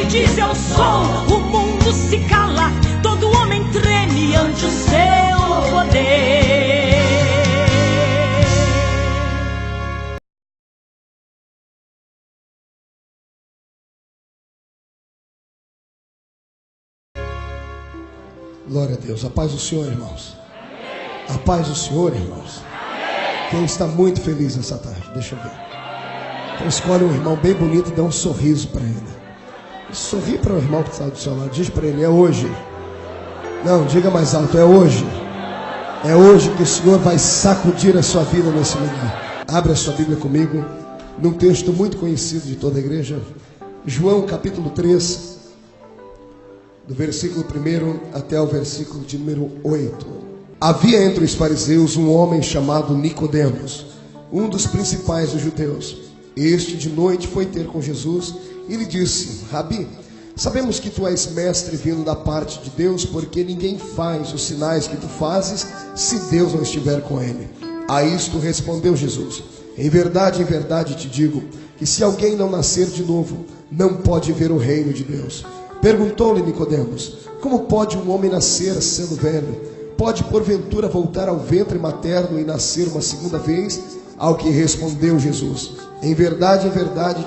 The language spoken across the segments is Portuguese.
diz eu sou, o mundo se cala, todo homem treme ante o seu poder. Glória a Deus. A paz do Senhor, irmãos. A paz do Senhor, irmãos. Quem está muito feliz nessa tarde? Deixa eu ver. Então escolhe um irmão bem bonito e dá um sorriso para ele. Sorri para o irmão que está do seu lado. Diz para ele, é hoje. Não, diga mais alto, é hoje. É hoje que o Senhor vai sacudir a sua vida nesse lugar. Abre a sua Bíblia comigo, num texto muito conhecido de toda a igreja. João capítulo 3, do versículo 1 até o versículo de número 8. Havia entre os fariseus um homem chamado Nicodemos, um dos principais dos judeus. Este de noite foi ter com Jesus e lhe disse, Rabi, sabemos que tu és mestre vindo da parte de Deus, porque ninguém faz os sinais que tu fazes se Deus não estiver com ele. A isto respondeu Jesus, em verdade te digo, que se alguém não nascer de novo, não pode ver o reino de Deus. Perguntou-lhe Nicodemos, como pode um homem nascer sendo velho? Pode porventura voltar ao ventre materno e nascer uma segunda vez? Ao que respondeu Jesus, em verdade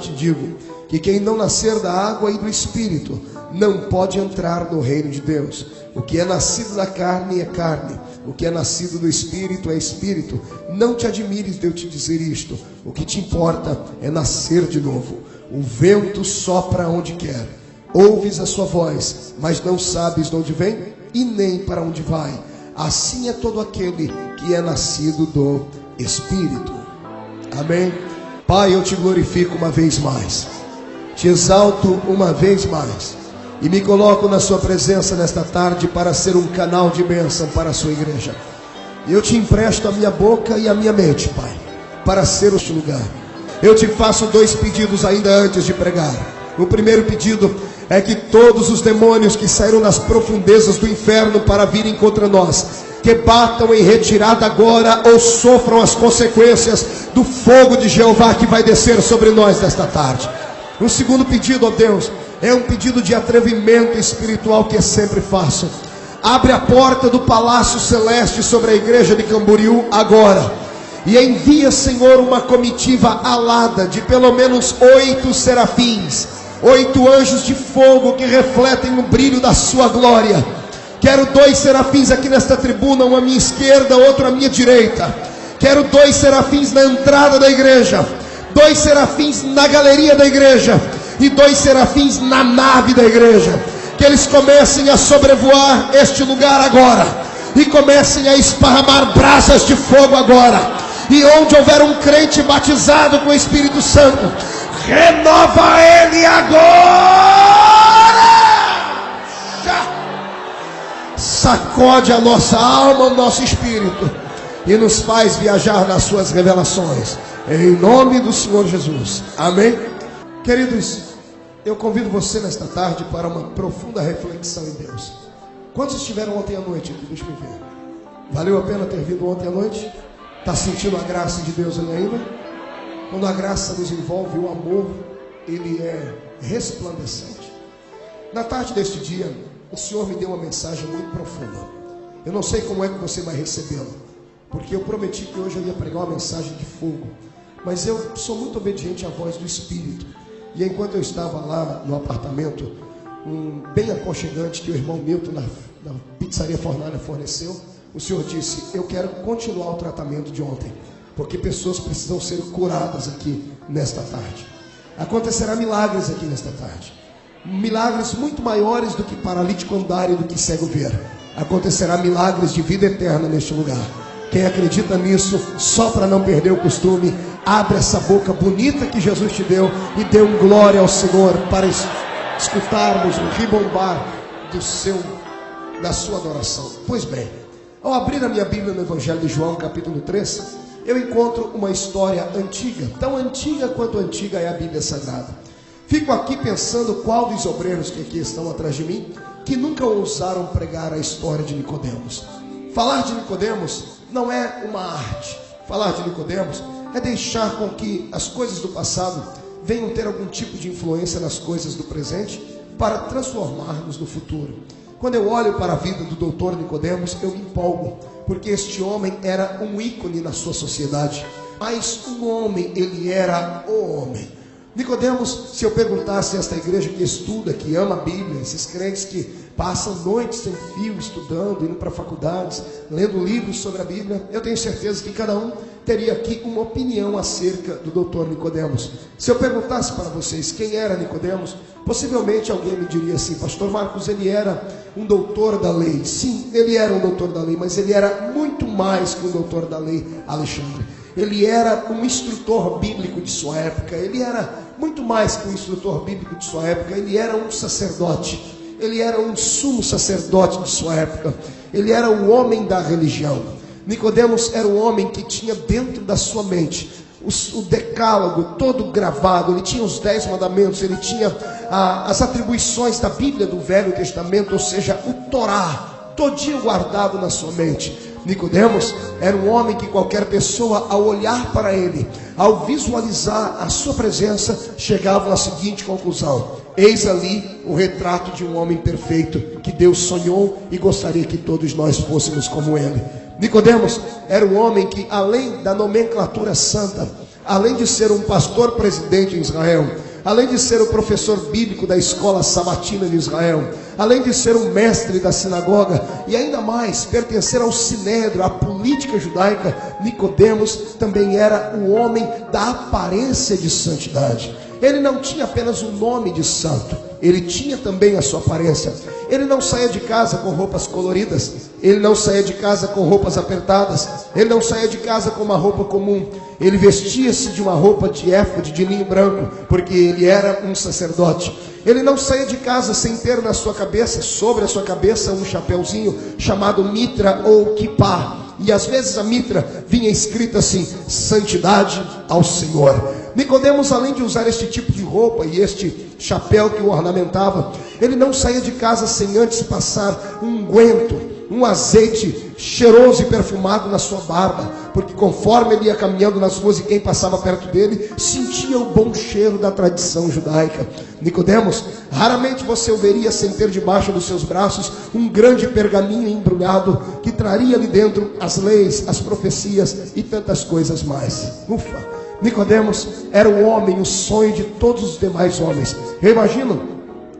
te digo, que quem não nascer da água e do Espírito, não pode entrar no reino de Deus. O que é nascido da carne é carne, o que é nascido do Espírito é Espírito. Não te admires de eu te dizer isto, o que te importa é nascer de novo. O vento sopra onde quer, ouves a sua voz, mas não sabes de onde vem e nem para onde vai. Assim é todo aquele que é nascido do Espírito. Amém? Pai, eu te glorifico uma vez mais, te exalto uma vez mais e me coloco na sua presença nesta tarde para ser um canal de bênção para a sua igreja. Eu te empresto a minha boca e a minha mente, Pai, para ser este lugar. Eu te faço 2 pedidos ainda antes de pregar. O primeiro pedido é que todos os demônios que saíram das profundezas do inferno para virem contra nós, que batam em retirada agora ou sofram as consequências do fogo de Jeová que vai descer sobre nós nesta tarde. O segundo pedido, ó Deus, é um pedido de atrevimento espiritual que eu sempre faço. Abre a porta do palácio celeste sobre a igreja de Camboriú agora e envia, Senhor, uma comitiva alada de pelo menos 8 serafins, 8 anjos de fogo que refletem o brilho da sua glória. Quero 2 serafins aqui nesta tribuna, um à minha esquerda, outro à minha direita. Quero 2 serafins na entrada da igreja, 2 serafins na galeria da igreja e 2 serafins na nave da igreja. Que eles comecem a sobrevoar este lugar agora e comecem a esparramar brasas de fogo agora. E onde houver um crente batizado com o Espírito Santo, renova ele agora. Sacode a nossa alma, o nosso espírito e nos faz viajar nas suas revelações, em nome do Senhor Jesus, amém? Queridos, eu convido você nesta tarde para uma profunda reflexão em Deus. Quantos estiveram ontem à noite aqui? Deixa eu ver. Valeu a pena ter vindo ontem à noite? Está sentindo a graça de Deus ali ainda? Quando a graça nos envolve, o amor, ele é resplandecente. Na tarde deste dia, o Senhor me deu uma mensagem muito profunda. Eu não sei como é que você vai recebê-la, porque eu prometi que hoje eu ia pregar uma mensagem de fogo, mas eu sou muito obediente à voz do Espírito. E enquanto eu estava lá no apartamento, bem aconchegante que o irmão Milton da pizzaria Fornalha forneceu, o Senhor disse, eu quero continuar o tratamento de ontem, porque pessoas precisam ser curadas aqui nesta tarde. Acontecerá milagres aqui nesta tarde, milagres muito maiores do que paralítico andar e do que cego ver. Acontecerá milagres de vida eterna neste lugar. Quem acredita nisso, só para não perder o costume, abre essa boca bonita que Jesus te deu e dê um glória ao Senhor para escutarmos o ribombar da sua adoração. Pois bem, ao abrir a minha Bíblia no Evangelho de João, capítulo 3, eu encontro uma história antiga, tão antiga quanto antiga é a Bíblia Sagrada. Fico aqui pensando qual dos obreiros que aqui estão atrás de mim, que nunca ousaram pregar a história de Nicodemos. Falar de Nicodemos não é uma arte. Falar de Nicodemos é deixar com que as coisas do passado venham ter algum tipo de influência nas coisas do presente, para transformar-nos no futuro. Quando eu olho para a vida do doutor Nicodemos, eu me empolgo, porque este homem era um ícone na sua sociedade. Mas um homem, ele era o homem. Nicodemos, se eu perguntasse a esta igreja que estuda, que ama a Bíblia, esses crentes que passam noites sem fio estudando, indo para faculdades, lendo livros sobre a Bíblia, eu tenho certeza que cada um teria aqui uma opinião acerca do doutor Nicodemos. Se eu perguntasse para vocês quem era Nicodemos, possivelmente alguém me diria assim: pastor Marcos, ele era um doutor da lei. Sim, ele era um doutor da lei, mas ele era muito mais que um doutor da lei, Alexandre. Ele era um instrutor bíblico de sua época. Ele era muito mais que um instrutor bíblico de sua época. Ele era um sacerdote. Ele era um sumo sacerdote de sua época. Ele era o homem da religião. Nicodemos era um homem que tinha dentro da sua mente o decálogo todo gravado. Ele tinha os 10 mandamentos. Ele tinha as atribuições da Bíblia do Velho Testamento, ou seja, o Torá, todinho guardado na sua mente. Nicodemos era um homem que qualquer pessoa, ao olhar para ele, ao visualizar a sua presença, chegava à seguinte conclusão: eis ali o retrato de um homem perfeito que Deus sonhou e gostaria que todos nós fôssemos como ele. Nicodemos era um homem que, além da nomenclatura santa, além de ser um pastor presidente em Israel, além de ser o professor bíblico da escola sabatina de Israel, além de ser um mestre da sinagoga e ainda mais pertencer ao sinédrio, à política judaica, Nicodemos também era o homem da aparência de santidade. Ele não tinha apenas o nome de santo, ele tinha também a sua aparência. Ele não saía de casa com roupas coloridas, ele não saía de casa com roupas apertadas, ele não saía de casa com uma roupa comum. Ele vestia-se de uma roupa de éfode, de linho branco, porque ele era um sacerdote. Ele não saía de casa sem ter na sua cabeça, sobre a sua cabeça, um chapéuzinho chamado mitra ou kippá. E às vezes a mitra vinha escrita assim: santidade ao Senhor. Nicodemos, além de usar este tipo de roupa e este chapéu que o ornamentava, ele não saía de casa sem antes passar um unguento, um azeite cheiroso e perfumado na sua barba, porque conforme ele ia caminhando nas ruas e quem passava perto dele sentia o bom cheiro da tradição judaica. Nicodemos, raramente você o veria sem ter debaixo dos seus braços um grande pergaminho embrulhado que traria ali dentro as leis, as profecias e tantas coisas mais. Ufa! Nicodemos era o homem, o sonho de todos os demais homens. Eu imagino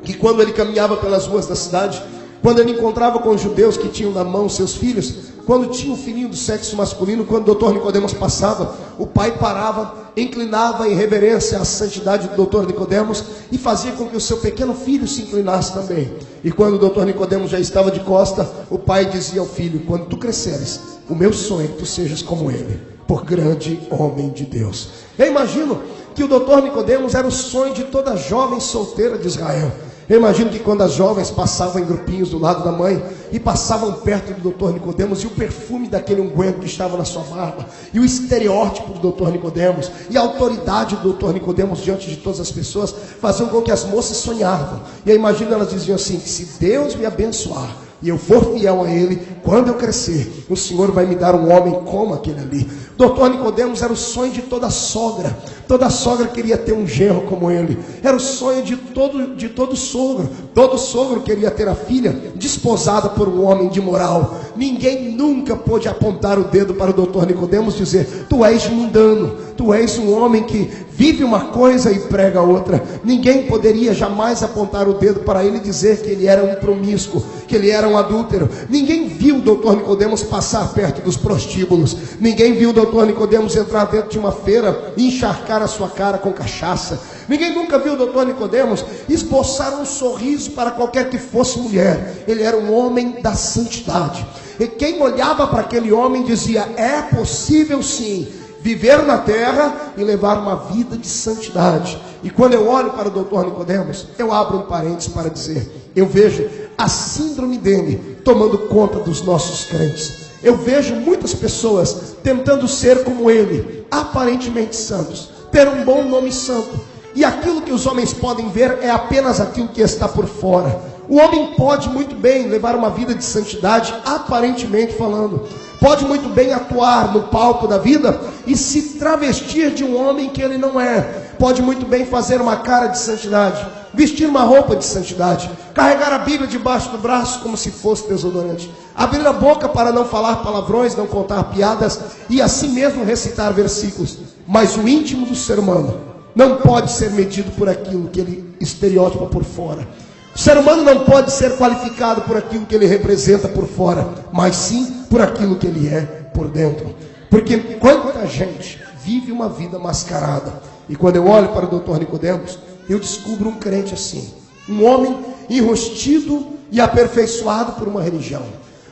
que quando ele caminhava pelas ruas da cidade, quando ele encontrava com os judeus que tinham na mão seus filhos, quando tinha um filhinho do sexo masculino, quando o doutor Nicodemos passava, o pai parava, inclinava em reverência à santidade do doutor Nicodemos e fazia com que o seu pequeno filho se inclinasse também. E quando o doutor Nicodemos já estava de costa, o pai dizia ao filho: quando tu cresceres, o meu sonho é que tu sejas como ele, por grande homem de Deus. Eu imagino que o doutor Nicodemos era o sonho de toda jovem solteira de Israel. Eu imagino que quando as jovens passavam em grupinhos do lado da mãe e passavam perto do doutor Nicodemos, e o perfume daquele unguento que estava na sua barba, e o estereótipo do doutor Nicodemos, e a autoridade do doutor Nicodemos diante de todas as pessoas, faziam com que as moças sonhavam. E eu imagino elas diziam assim: se Deus me abençoar e eu for fiel a Ele, quando eu crescer, o Senhor vai me dar um homem como aquele ali. Doutor Nicodemos era o sonho de toda sogra. Toda sogra queria ter um genro como ele. Era o sonho de todo sogro. Todo sogro queria ter a filha desposada por um homem de moral. Ninguém nunca pôde apontar o dedo para o doutor Nicodemos e dizer: tu és mundano, tu és um homem que vive uma coisa e prega outra. Ninguém poderia jamais apontar o dedo para ele e dizer que ele era um promíscuo, que ele era um adúltero. Ninguém viu o doutor Nicodemos passar perto dos prostíbulos. Ninguém viu o doutor Nicodemos entrar dentro de uma feira e encharcar a sua cara com cachaça. Ninguém nunca viu o doutor Nicodemos esboçar um sorriso para qualquer que fosse mulher. Ele era um homem da santidade. E quem olhava para aquele homem dizia: é possível sim viver na terra e levar uma vida de santidade. E quando eu olho para o doutor Nicodemos, eu abro um parênteses para dizer: eu vejo a síndrome dele tomando conta dos nossos crentes. Eu vejo muitas pessoas tentando ser como ele, aparentemente santos, ter um bom nome santo, e aquilo que os homens podem ver é apenas aquilo que está por fora. O homem pode muito bem levar uma vida de santidade, aparentemente falando, pode muito bem atuar no palco da vida e se travestir de um homem que ele não é, pode muito bem fazer uma cara de santidade, vestir uma roupa de santidade, carregar a Bíblia debaixo do braço como se fosse desodorante, abrir a boca para não falar palavrões, não contar piadas e assim mesmo recitar versículos. Mas o íntimo do ser humano não pode ser medido por aquilo que ele estereotipa por fora. O ser humano não pode ser qualificado por aquilo que ele representa por fora, mas sim por aquilo que ele é por dentro. Porque quanta gente vive uma vida mascarada. E quando eu olho para o Dr. Nicodemos, eu descubro um crente assim, um homem enrostido e aperfeiçoado por uma religião,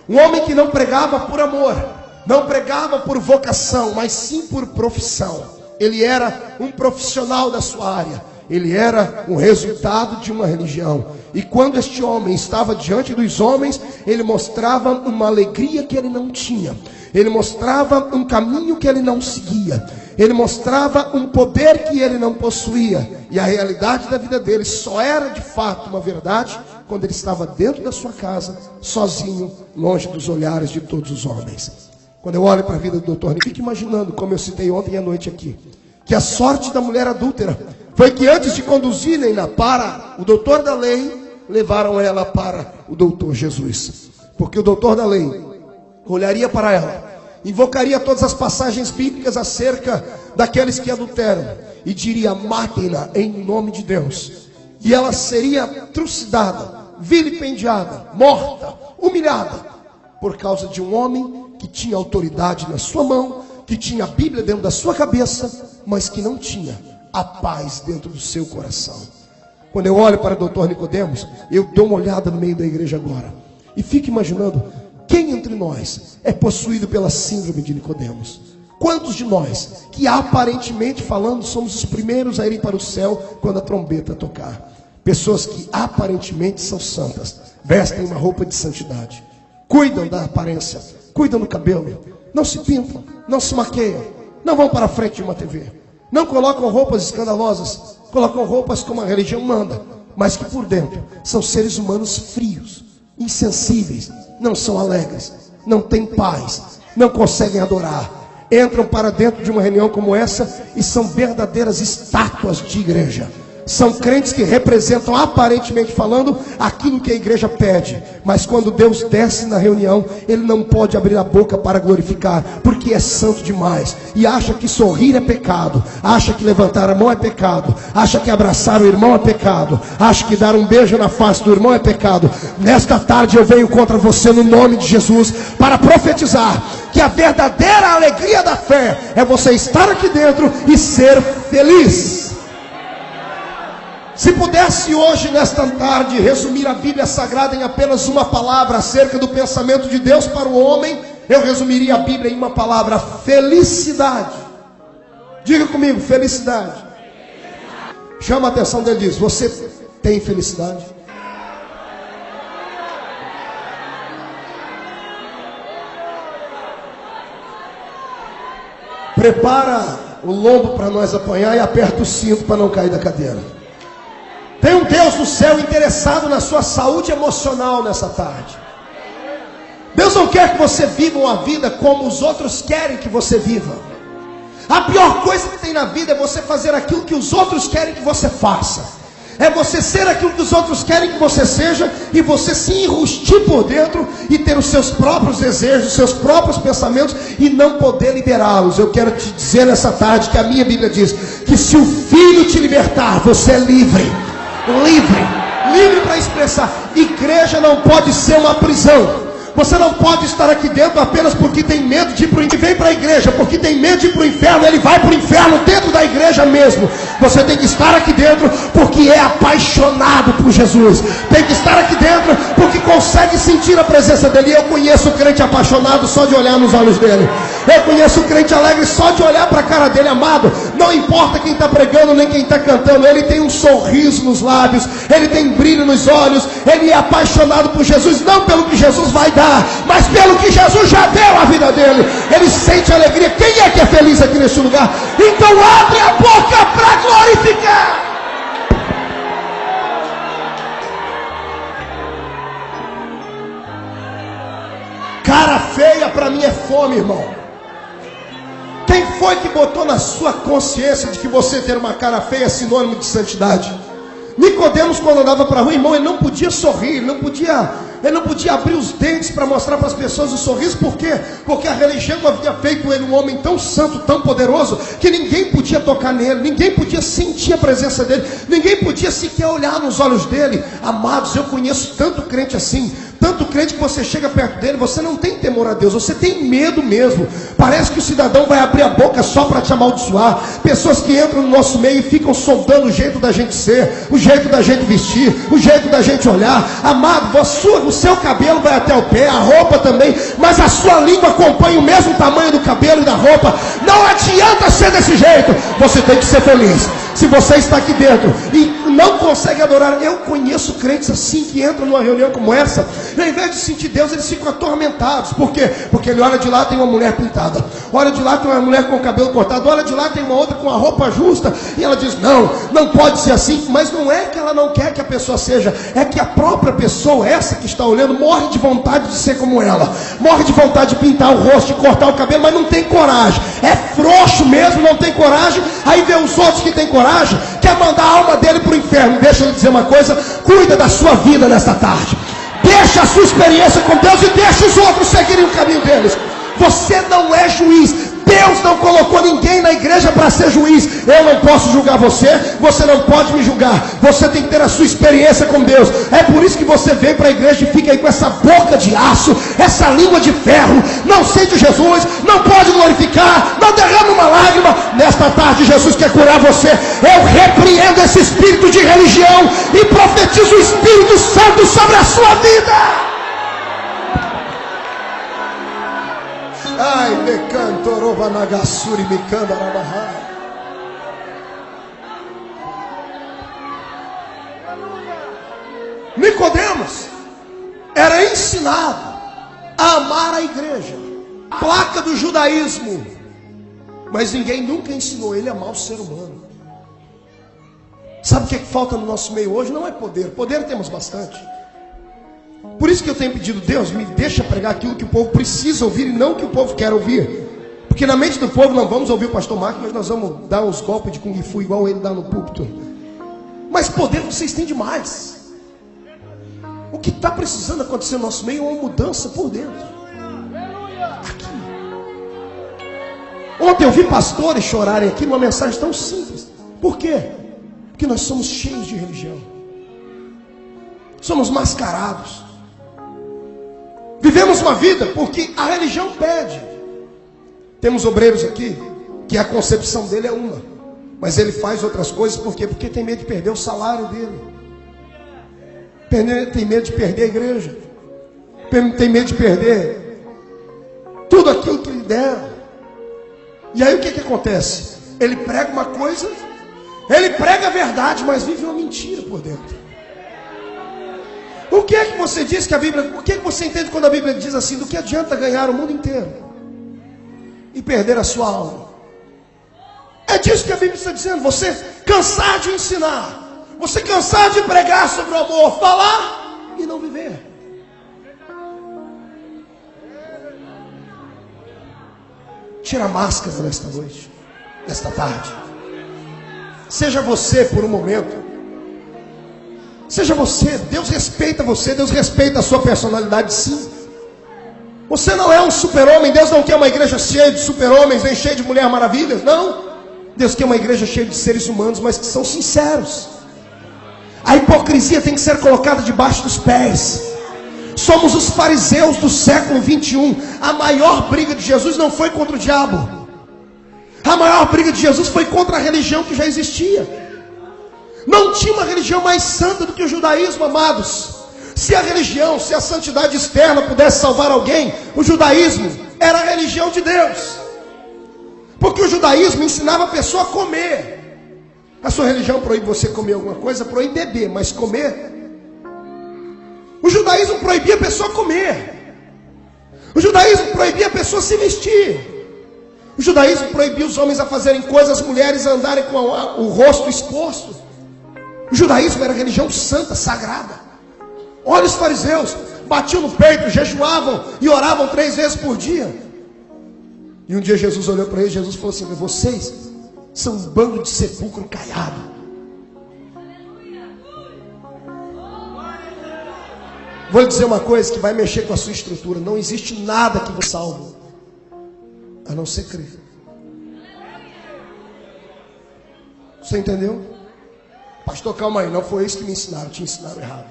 um homem que não pregava por amor, não pregava por vocação, mas sim por profissão. Ele era um profissional da sua área, ele era um resultado de uma religião. E quando este homem estava diante dos homens, ele mostrava uma alegria que ele não tinha, ele mostrava um caminho que ele não seguia, ele mostrava um poder que ele não possuía. E a realidade da vida dele só era de fato uma verdade quando ele estava dentro da sua casa, sozinho, longe dos olhares de todos os homens. Quando eu olho para a vida do doutor, eu fico imaginando, como eu citei ontem à noite aqui, que a sorte da mulher adúltera foi que antes de conduzirem-na para o doutor da lei, levaram ela para o doutor Jesus. Porque o doutor da lei olharia para ela, invocaria todas as passagens bíblicas acerca daqueles que adulteram e diria: matem-na em nome de Deus. E ela seria trucidada, vilipendiada, morta, humilhada, por causa de um homem que tinha autoridade na sua mão, que tinha a Bíblia dentro da sua cabeça, mas que não tinha a paz dentro do seu coração. Quando eu olho para o Dr. Nicodemos, eu dou uma olhada no meio da igreja agora e fico imaginando: quem entre nós é possuído pela síndrome de Nicodemos? Quantos de nós, que aparentemente falando, somos os primeiros a irem para o céu quando a trombeta tocar? Pessoas que aparentemente são santas, vestem uma roupa de santidade, cuidam da aparência, cuidam do cabelo, não se pintam, não se maquiam, não vão para a frente de uma TV, não colocam roupas escandalosas, colocam roupas como a religião manda, mas que por dentro são seres humanos frios, insensíveis, não são alegres, não têm paz, não conseguem adorar. Entram para dentro de uma reunião como essa e são verdadeiras estátuas de igreja. São crentes que representam, aparentemente falando, aquilo que a igreja pede. Mas quando Deus desce na reunião, ele não pode abrir a boca para glorificar, porque é santo demais. E acha que sorrir é pecado, acha que levantar a mão é pecado, acha que abraçar o irmão é pecado, acha que dar um beijo na face do irmão é pecado. Nesta tarde eu venho contra você no nome de Jesus para profetizar que a verdadeira alegria da fé é você estar aqui dentro e ser feliz. Se pudesse hoje, nesta tarde, resumir a Bíblia Sagrada em apenas uma palavra acerca do pensamento de Deus para o homem, eu resumiria a Bíblia em uma palavra: felicidade. Diga comigo, felicidade. Chama a atenção dele e diz: você tem felicidade? Prepara o lombo para nós apanhar e aperta o cinto para não cair da cadeira. Tem um Deus do céu interessado na sua saúde emocional nessa tarde. Deus não quer que você viva uma vida como os outros querem que você viva. A pior coisa que tem na vida é você fazer aquilo que os outros querem que você faça. É você ser aquilo que os outros querem que você seja e você se enrustir por dentro e ter os seus próprios desejos, os seus próprios pensamentos e não poder liberá-los. Eu quero te dizer nessa tarde que a minha Bíblia diz que se o Filho te libertar, você é livre. Livre para expressar. Igreja não pode ser uma prisão. Você não pode estar aqui dentro apenas porque tem medo de ir para o inferno. Vem para a igreja porque tem medo de ir para o inferno. Ele vai para o inferno dentro da igreja mesmo. Você tem que estar aqui dentro porque é apaixonado por Jesus. Tem que estar aqui dentro porque consegue sentir a presença dele. Eu conheço o crente apaixonado só de olhar nos olhos dele. Eu conheço o crente alegre só de olhar para a cara dele. Amado, não importa quem está pregando nem quem está cantando, ele tem um sorriso nos lábios, ele tem brilho nos olhos, ele é apaixonado por Jesus, não pelo que Jesus vai dar, mas pelo que Jesus já deu à vida dele. Ele sente alegria. Quem é que é feliz aqui nesse lugar? Então abre a boca para glorificar. Cara feia para mim é fome, irmão. Quem foi que botou na sua consciência de que você ter uma cara feia é sinônimo de santidade? Nicodemos, quando andava para a rua, irmão, ele não podia sorrir, ele não podia abrir os dentes para mostrar para as pessoas o sorriso. Por quê? Porque a religião havia feito ele um homem tão santo, tão poderoso, que ninguém podia tocar nele, ninguém podia sentir a presença dele, ninguém podia sequer olhar nos olhos dele. Amados, eu conheço tanto crente assim, tanto crente que você chega perto dele, você não tem temor a Deus, você tem medo mesmo. Parece que o cidadão vai abrir a boca só para te amaldiçoar. Pessoas que entram no nosso meio e ficam sondando o jeito da gente ser, o jeito da gente vestir, o jeito da gente olhar. Amado, o seu cabelo vai até o pé, a roupa também, mas a sua língua acompanha o mesmo tamanho do cabelo e da roupa. Não adianta ser desse jeito, você tem que ser feliz. Se você está aqui dentro e não consegue adorar, eu conheço crentes assim que entram numa reunião como essa, e ao invés de sentir Deus, eles ficam atormentados. Por quê? Porque ele olha de lá, tem uma mulher pintada, olha de lá, tem uma mulher com o cabelo cortado, olha de lá, tem uma outra com a roupa justa, e ela diz, não pode ser assim. Mas não é que ela não quer que a pessoa seja, é que a própria pessoa, essa que está olhando, morre de vontade de ser como ela, morre de vontade de pintar o rosto, de cortar o cabelo, mas não tem coragem, é frouxo mesmo, não tem coragem. Aí vê os outros que têm coragem, quer mandar a alma dele para o inferno. Deixa eu lhe dizer uma coisa, cuida da sua vida nesta tarde, deixa a sua experiência com Deus e deixa os outros seguirem o caminho deles. Você não é juiz. Deus não colocou ninguém na igreja para ser juiz. Eu não posso julgar você, você não pode me julgar. Você tem que ter a sua experiência com Deus. É por isso que você vem para a igreja e fica aí com essa boca de aço, essa língua de ferro, não sente Jesus, não pode glorificar, não derrama uma lágrima. Nesta tarde Jesus quer curar você. Eu repreendo esse espírito de religião e profetizo o Espírito Santo sobre a sua vida. Ai, me cantorova nagassuri, me candarabahá. Nicodemos era ensinado a amar a igreja, placa do judaísmo, mas ninguém nunca ensinou ele a amar o ser humano. Sabe o que falta no nosso meio hoje? Não é poder, poder temos bastante. Por isso que eu tenho pedido, Deus, me deixa pregar aquilo que o povo precisa ouvir e não o que o povo quer ouvir. Porque na mente do povo não vamos ouvir o pastor Marcos, mas nós vamos dar uns golpes de Kung Fu igual ele dá no púlpito. Mas poder vocês têm demais. O que está precisando acontecer no nosso meio é uma mudança por dentro. Aqui. Ontem eu vi pastores chorarem aqui numa mensagem tão simples. Por quê? Porque nós somos cheios de religião. Somos mascarados. Vivemos uma vida porque a religião pede. Temos obreiros aqui que a concepção dele é uma, mas ele faz outras coisas. Por quê? Porque tem medo de perder o salário dele, tem medo de perder a igreja, tem medo de perder tudo aquilo que lhe deram. E aí o que acontece? Ele prega uma coisa, ele prega a verdade, mas vive uma mentira por dentro. O que é que você diz que a Bíblia... O que é que você entende quando a Bíblia diz assim? Do que adianta ganhar o mundo inteiro e perder a sua alma? É disso que a Bíblia está dizendo. Você cansar de ensinar, você cansar de pregar sobre o amor, falar e não viver. Tira a máscara nesta noite, nesta tarde. Seja você por um momento. Seja você, Deus respeita você, Deus respeita a sua personalidade, sim. Você não é um super-homem, Deus não quer uma igreja cheia de super-homens, nem cheia de mulher maravilhas, não. Deus quer uma igreja cheia de seres humanos, mas que são sinceros. A hipocrisia tem que ser colocada debaixo dos pés. Somos os fariseus do século 21. A maior briga de Jesus não foi contra o diabo. A maior briga de Jesus foi contra a religião que já existia. Não tinha uma religião mais santa do que o judaísmo, amados. Se a religião, se a santidade externa pudesse salvar alguém, o judaísmo era a religião de Deus. Porque o judaísmo ensinava a pessoa a comer. A sua religião proíbe você comer alguma coisa, proíbe beber, mas comer. O judaísmo proibia a pessoa comer. O judaísmo proibia a pessoa se vestir. O judaísmo proibia os homens a fazerem coisas, as mulheres a andarem com o rosto exposto. O judaísmo era religião santa, sagrada. Olha os fariseus, batiam no peito, jejuavam e oravam 3 vezes por dia. E um dia Jesus olhou para eles, Jesus falou assim: vocês são um bando de sepulcro caiado. Vou lhe dizer uma coisa que vai mexer com a sua estrutura. Não existe nada que você salve, a não ser crer. Você entendeu? Pastor, calma aí, não foi isso que me ensinaram, te ensinaram errado.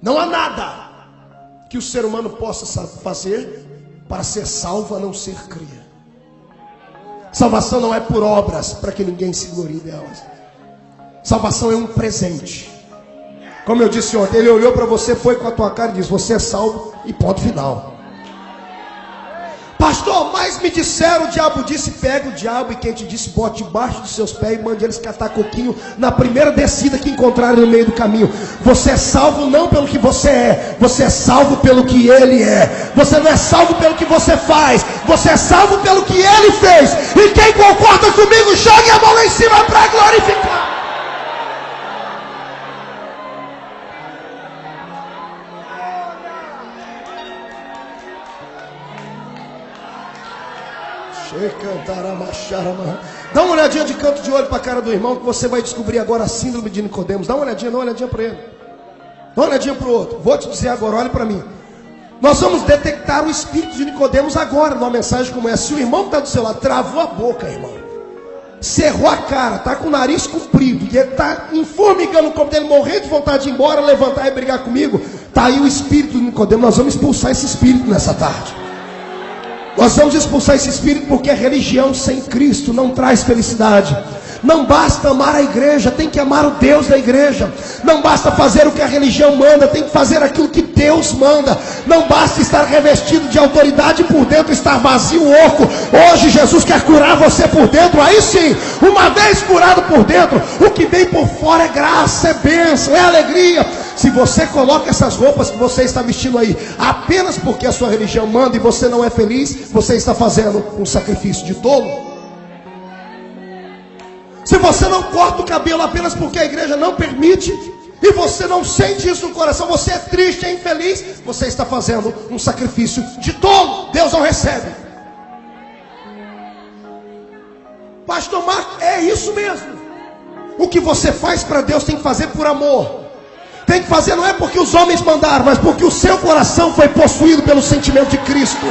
Não há nada que o ser humano possa fazer para ser salvo a não ser crer. Salvação não é por obras para que ninguém se glorie delas. Salvação é um presente. Como eu disse ontem, ele olhou para você, foi com a tua cara e disse: você é salvo, e ponto final. Pastor, mas me disseram, o diabo disse: pega o diabo, e quem te disse, bote debaixo dos seus pés e mande eles catar coquinho na primeira descida que encontrarem no meio do caminho. Você é salvo não pelo que você é, você é salvo pelo que ele é. Você não é salvo pelo que você faz, você é salvo pelo que ele fez. E quem concorda comigo, jogue a mão lá em cima para glorificar. Dá uma olhadinha de canto de olho para a cara do irmão, que você vai descobrir agora a síndrome de Nicodemos. Dá uma olhadinha para ele. Dá uma olhadinha para o outro. Vou te dizer agora, olha para mim. Nós vamos detectar o espírito de Nicodemos agora, numa mensagem como essa. Se o irmão que está do seu lado travou a boca, irmão, cerrou a cara, está com o nariz comprido, e ele está informagando o corpo dele, morrendo de vontade de ir embora, levantar e brigar comigo, está aí o espírito de Nicodemos. Nós vamos expulsar esse espírito nessa tarde. Nós vamos expulsar esse espírito, porque a religião sem Cristo não traz felicidade. Não basta amar a igreja, tem que amar o Deus da igreja. Não basta fazer o que a religião manda, tem que fazer aquilo que Deus manda. Não basta estar revestido de autoridade por dentro, estar vazio, oco. Hoje Jesus quer curar você por dentro. Aí sim, uma vez curado por dentro, o que vem por fora é graça, é bênção, é alegria. Se você coloca essas roupas que você está vestindo aí apenas porque a sua religião manda e você não é feliz, você está fazendo um sacrifício de tolo. Se você não corta o cabelo apenas porque a igreja não permite, e você não sente isso no coração, você é triste, é infeliz, você está fazendo um sacrifício de tolo. Deus não recebe. Pastor Marco, é isso mesmo. O que você faz para Deus tem que fazer por amor. Tem que fazer não é porque os homens mandaram, mas porque o seu coração foi possuído pelo sentimento de Cristo.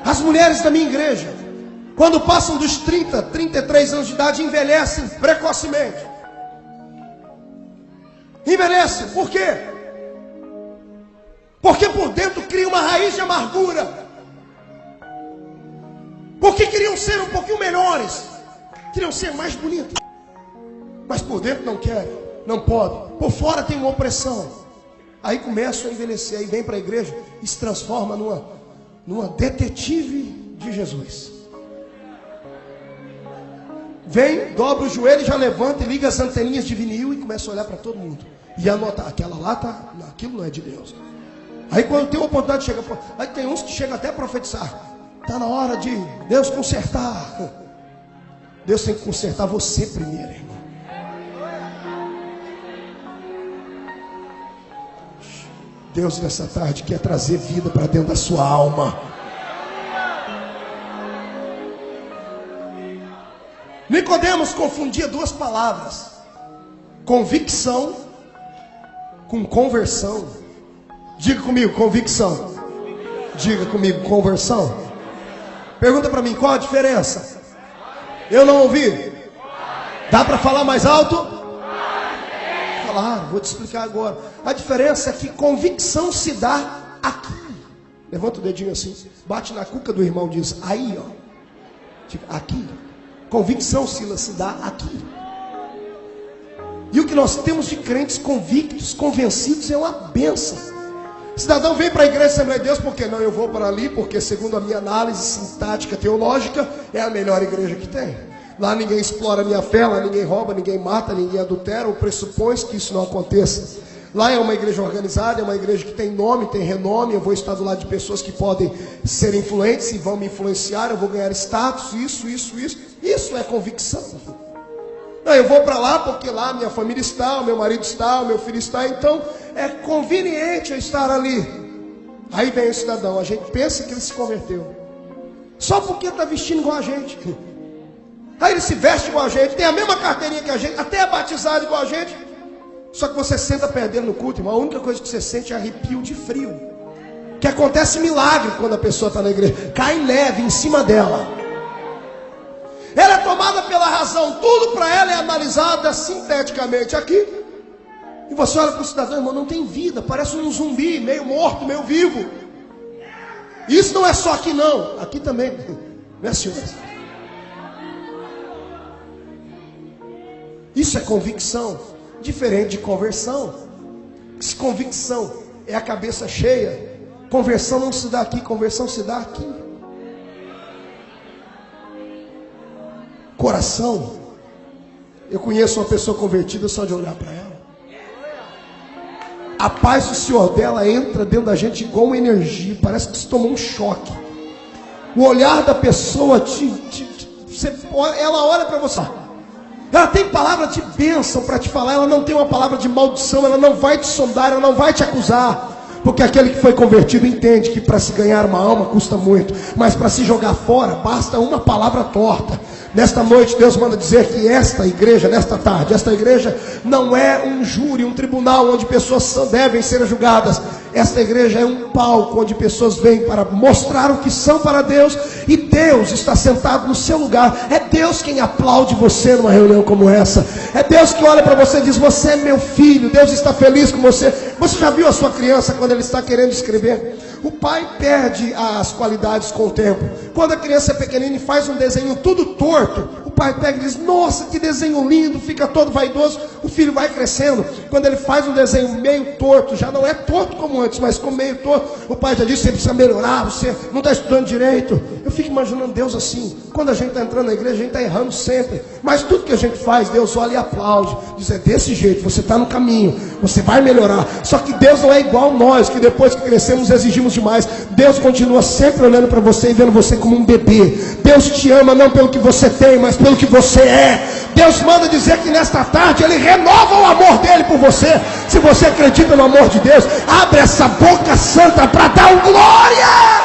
As mulheres da minha igreja, quando passam dos 30, 33 anos de idade, envelhecem precocemente. Envelhecem, por quê? Porque por dentro cria uma raiz de amargura. Porque queriam ser um pouquinho melhores, queriam ser mais bonitos, mas por dentro não querem, não podem. Por fora tem uma opressão. Aí começam a envelhecer, aí vem para a igreja e se transforma numa detetive de Jesus. Vem, dobra o joelho, já levanta e liga as anteninhas de vinil e começa a olhar para todo mundo e anotar: aquela lá tá, aquilo não é de Deus. Aí quando tem uma oportunidade, aí tem uns que chegam até a profetizar: está na hora de Deus consertar. Deus tem que consertar você primeiro, irmão. Deus nessa tarde quer trazer vida para dentro da sua alma. Nicodemos confundia duas palavras: convicção com conversão. Diga comigo, convicção. Diga comigo, conversão. Pergunta para mim, qual a diferença? Eu não ouvi. Dá para falar mais alto? Claro, vou te explicar agora. A diferença é que convicção se dá aqui. Levanta o dedinho assim, bate na cuca do irmão e diz: aí, ó. Tipo, aqui. Convicção, Silas, se dá aqui. E o que nós temos de crentes convictos, convencidos, é uma bênção. Cidadão vem para a igreja Assembleia de Deus, porque não, eu vou para ali, porque segundo a minha análise sintática teológica, é a melhor igreja que tem. Lá ninguém explora a minha fé, lá ninguém rouba, ninguém mata, ninguém adultera, ou pressupõe que isso não aconteça. Lá é uma igreja organizada, é uma igreja que tem nome, tem renome. Eu vou estar do lado de pessoas que podem ser influentes e vão me influenciar, eu vou ganhar status, isso é convicção. Não, eu vou para lá porque lá minha família está, o meu marido está, o meu filho está, então é conveniente eu estar ali. Aí vem o cidadão, a gente pensa que ele se converteu. Só porque está vestindo igual a gente. Aí ele se veste igual a gente, tem a mesma carteirinha que a gente, até é batizado igual a gente. Só que você senta perto dele no culto, irmão, a única coisa que você sente é arrepio de frio. Que acontece milagre quando a pessoa está na igreja. Cai leve em cima dela. Ela é tomada pela razão, tudo para ela é analisado sinteticamente aqui. E você olha para o cidadão, irmão, não tem vida, parece um zumbi, meio morto, meio vivo. Isso não é só aqui não, aqui também, minhas senhoras. Isso é convicção, diferente de conversão. Se convicção é a cabeça cheia, conversão não se dá aqui, conversão se dá aqui. Coração. Eu conheço uma pessoa convertida só de olhar para ela. A paz do Senhor dela entra dentro da gente igual uma energia. Parece que você tomou um choque. O olhar da pessoa ela olha para você. Ela tem palavra de bênção para te falar. Ela não tem uma palavra de maldição. Ela não vai te sondar, ela não vai te acusar. Porque aquele que foi convertido entende que para se ganhar uma alma custa muito, mas para se jogar fora basta uma palavra torta. Nesta noite Deus manda dizer que esta igreja, nesta tarde, esta igreja não é um júri, um tribunal onde pessoas devem ser julgadas. Esta igreja é um palco onde pessoas vêm para mostrar o que são para Deus, e Deus está sentado no seu lugar. É Deus quem aplaude você numa reunião como essa. É Deus que olha para você e diz: você é meu filho. Deus está feliz com você. Você já viu a sua criança quando ele está querendo escrever? O pai perde as qualidades com o tempo. Quando a criança é pequenina e faz um desenho tudo torto, o pai pega e diz: nossa, que desenho lindo, fica todo vaidoso. O filho vai crescendo. Quando ele faz um desenho meio torto, já não é torto como antes, mas como meio torto, o pai já diz: você precisa melhorar, você não está estudando direito. Eu fico imaginando Deus assim. Quando a gente está entrando na igreja, a gente está errando sempre, mas tudo que a gente faz, Deus olha e aplaude, diz: é desse jeito, você está no caminho, você vai melhorar. Só que Deus não é igual nós, que depois que crescemos exigimos demais. Deus continua sempre olhando para você e vendo você como um bebê. Deus te ama não pelo que você tem, mas pelo que você é. Deus manda dizer que nesta tarde Ele renova o amor dele por você. Se você acredita no amor de Deus, abre essa boca santa para dar um glória.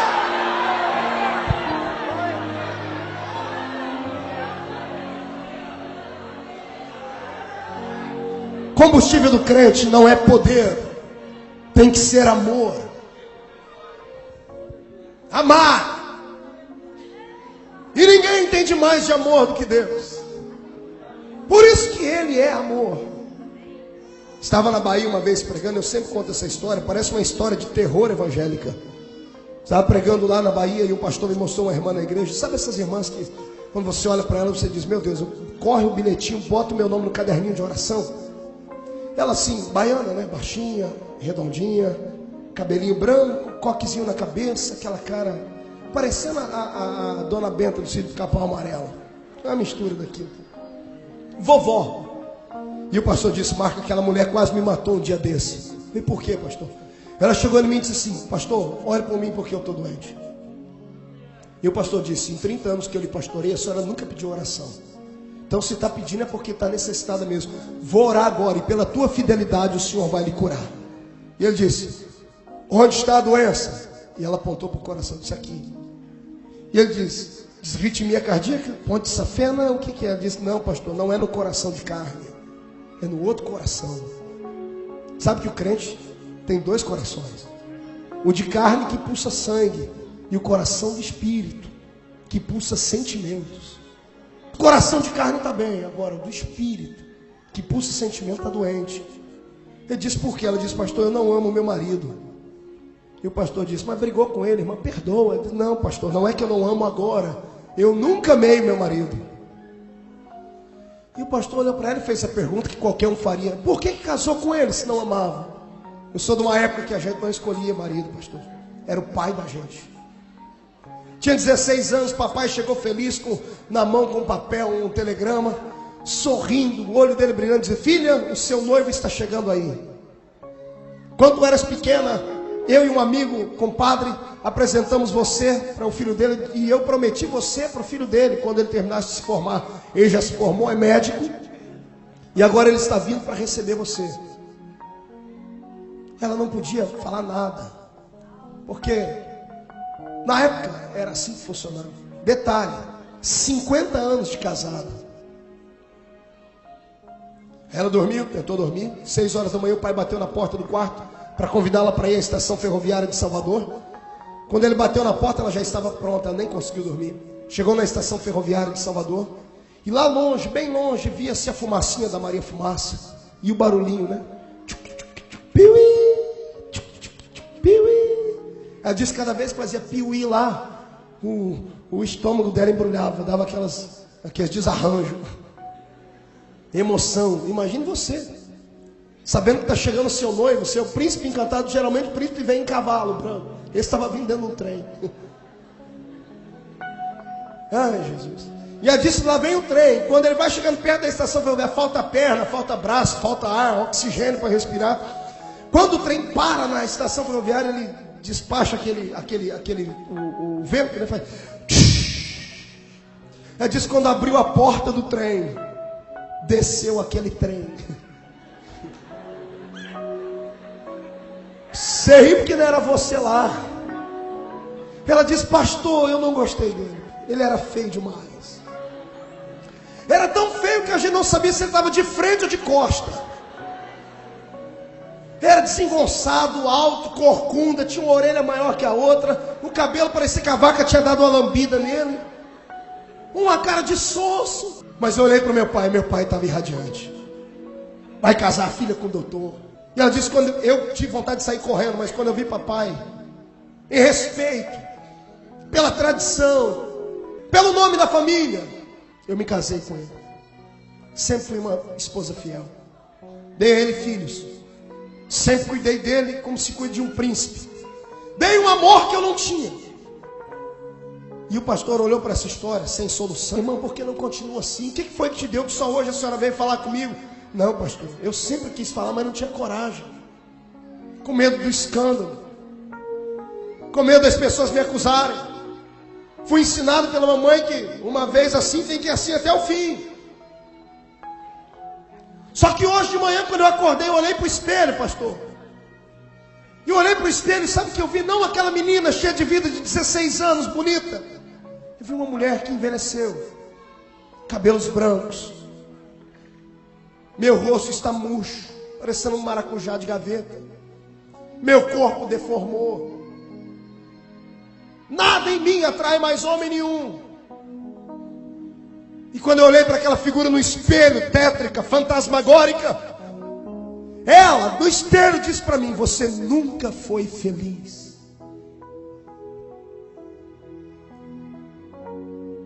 Combustível do crente não é poder, tem que ser amor. Amar. E ninguém entende mais de amor do que Deus. Por isso que Ele é amor. Estava na Bahia uma vez pregando, eu sempre conto essa história, parece uma história de terror evangélica. Estava pregando lá na Bahia e o pastor me mostrou uma irmã na igreja. Sabe essas irmãs que quando você olha para ela, você diz: meu Deus, corre o bilhetinho, bota o meu nome no caderninho de oração. Ela assim, baiana, né? Baixinha, redondinha, cabelinho branco, coquezinho na cabeça, aquela cara parecendo a dona Benta do Sítio do Capão Amarelo. É uma mistura daquilo. Vovó. E o pastor disse: Marco, aquela mulher quase me matou um dia desse. E por quê, pastor? Ela chegou em mim e disse assim: pastor, olhe por mim porque eu estou doente. E o pastor disse: em 30 anos que eu lhe pastorei, a senhora nunca pediu oração. Então se está pedindo é porque está necessitada mesmo. Vou orar agora e pela tua fidelidade o Senhor vai lhe curar. E ele disse: onde está a doença? E ela apontou para o coração, disse: aqui. E ele disse: desritmia cardíaca? Ponte safena? O que é? Ele disse: não, pastor, não é no coração de carne, é no outro coração. Sabe que o crente tem dois corações: o de carne que pulsa sangue, e o coração de espírito que pulsa sentimentos. O coração de carne está bem, agora o do espírito que pulsa sentimento está doente. Ele disse: por quê? Ela disse: pastor, eu não amo meu marido. E o pastor disse: mas brigou com ele, irmã, perdoa. Ele disse: não, pastor, não é que eu não amo agora, eu nunca amei meu marido. E o pastor olhou para ela e fez essa pergunta que qualquer um faria: por que casou com ele se não amava? Eu sou de uma época que a gente não escolhia marido, pastor, era o pai da gente. Tinha 16 anos, papai chegou feliz na mão com um papel, um telegrama, sorrindo, o olho dele brilhando, dizendo: filha, o seu noivo está chegando aí. Quando tu eras pequena, eu e um amigo, compadre, apresentamos você para o filho dele, e eu prometi você para o filho dele quando ele terminasse de se formar. Ele já se formou, é médico, e agora ele está vindo para receber você. Ela não podia falar nada, porque na época era assim que funcionava. Detalhe, 50 anos de casado. Ela dormiu, tentou dormir. 6 horas da manhã o pai bateu na porta do quarto para convidá-la para ir à estação ferroviária de Salvador. Quando ele bateu na porta, ela já estava pronta, ela nem conseguiu dormir. Chegou na estação ferroviária de Salvador. E lá longe, bem longe, via-se a fumacinha da Maria Fumaça. E o barulhinho, né? Piuí, piuí. Ela disse que cada vez que fazia piuí lá, o estômago dela embrulhava, dava aqueles desarranjos. Emoção. Imagine você, sabendo que está chegando o seu noivo, seu príncipe encantado. Geralmente o príncipe vem em cavalo branco. Ele estava vindo dentro de um trem. Ai, Jesus. E ela disse, lá vem o trem. Quando ele vai chegando perto da estação ferroviária, falta perna, falta braço, falta ar, oxigênio para respirar. Quando o trem para na estação ferroviária, ele despacha o vento, ele faz. Ela disse, quando abriu a porta do trem, desceu aquele trem. Você ri porque não era você lá. Ela disse, pastor, eu não gostei dele. Ele era feio demais. Era tão feio que a gente não sabia se ele estava de frente ou de costa. Era desengonçado, alto, corcunda, tinha uma orelha maior que a outra. O cabelo parecia que a vaca tinha dado uma lambida nele. Uma cara de sonso. Mas eu olhei para o meu pai estava irradiante. Vai casar a filha com o doutor. E ela disse, quando eu tive vontade de sair correndo, mas quando eu vi papai, em respeito, pela tradição, pelo nome da família, eu me casei com ele. Sempre fui uma esposa fiel. Dei a ele filhos. Sempre cuidei dele como se cuida de um príncipe. Dei um amor que eu não tinha. E o pastor olhou para essa história sem solução. Irmão, por que não continua assim? O que foi que te deu que só hoje a senhora veio falar comigo? Não, pastor, eu sempre quis falar, mas não tinha coragem. Com medo do escândalo. Com medo das pessoas me acusarem. Fui ensinado pela mamãe que uma vez assim tem que ir assim até o fim. Só que hoje de manhã, quando eu acordei, eu olhei para o espelho, pastor. E eu olhei para o espelho e sabe o que eu vi? Não aquela menina cheia de vida de 16 anos, bonita. Eu vi uma mulher que envelheceu. Cabelos brancos. Meu rosto está murcho, parecendo um maracujá de gaveta. Meu corpo deformou. Nada em mim atrai mais homem nenhum. E quando eu olhei para aquela figura no espelho, tétrica, fantasmagórica, ela, no espelho, disse para mim, você nunca foi feliz.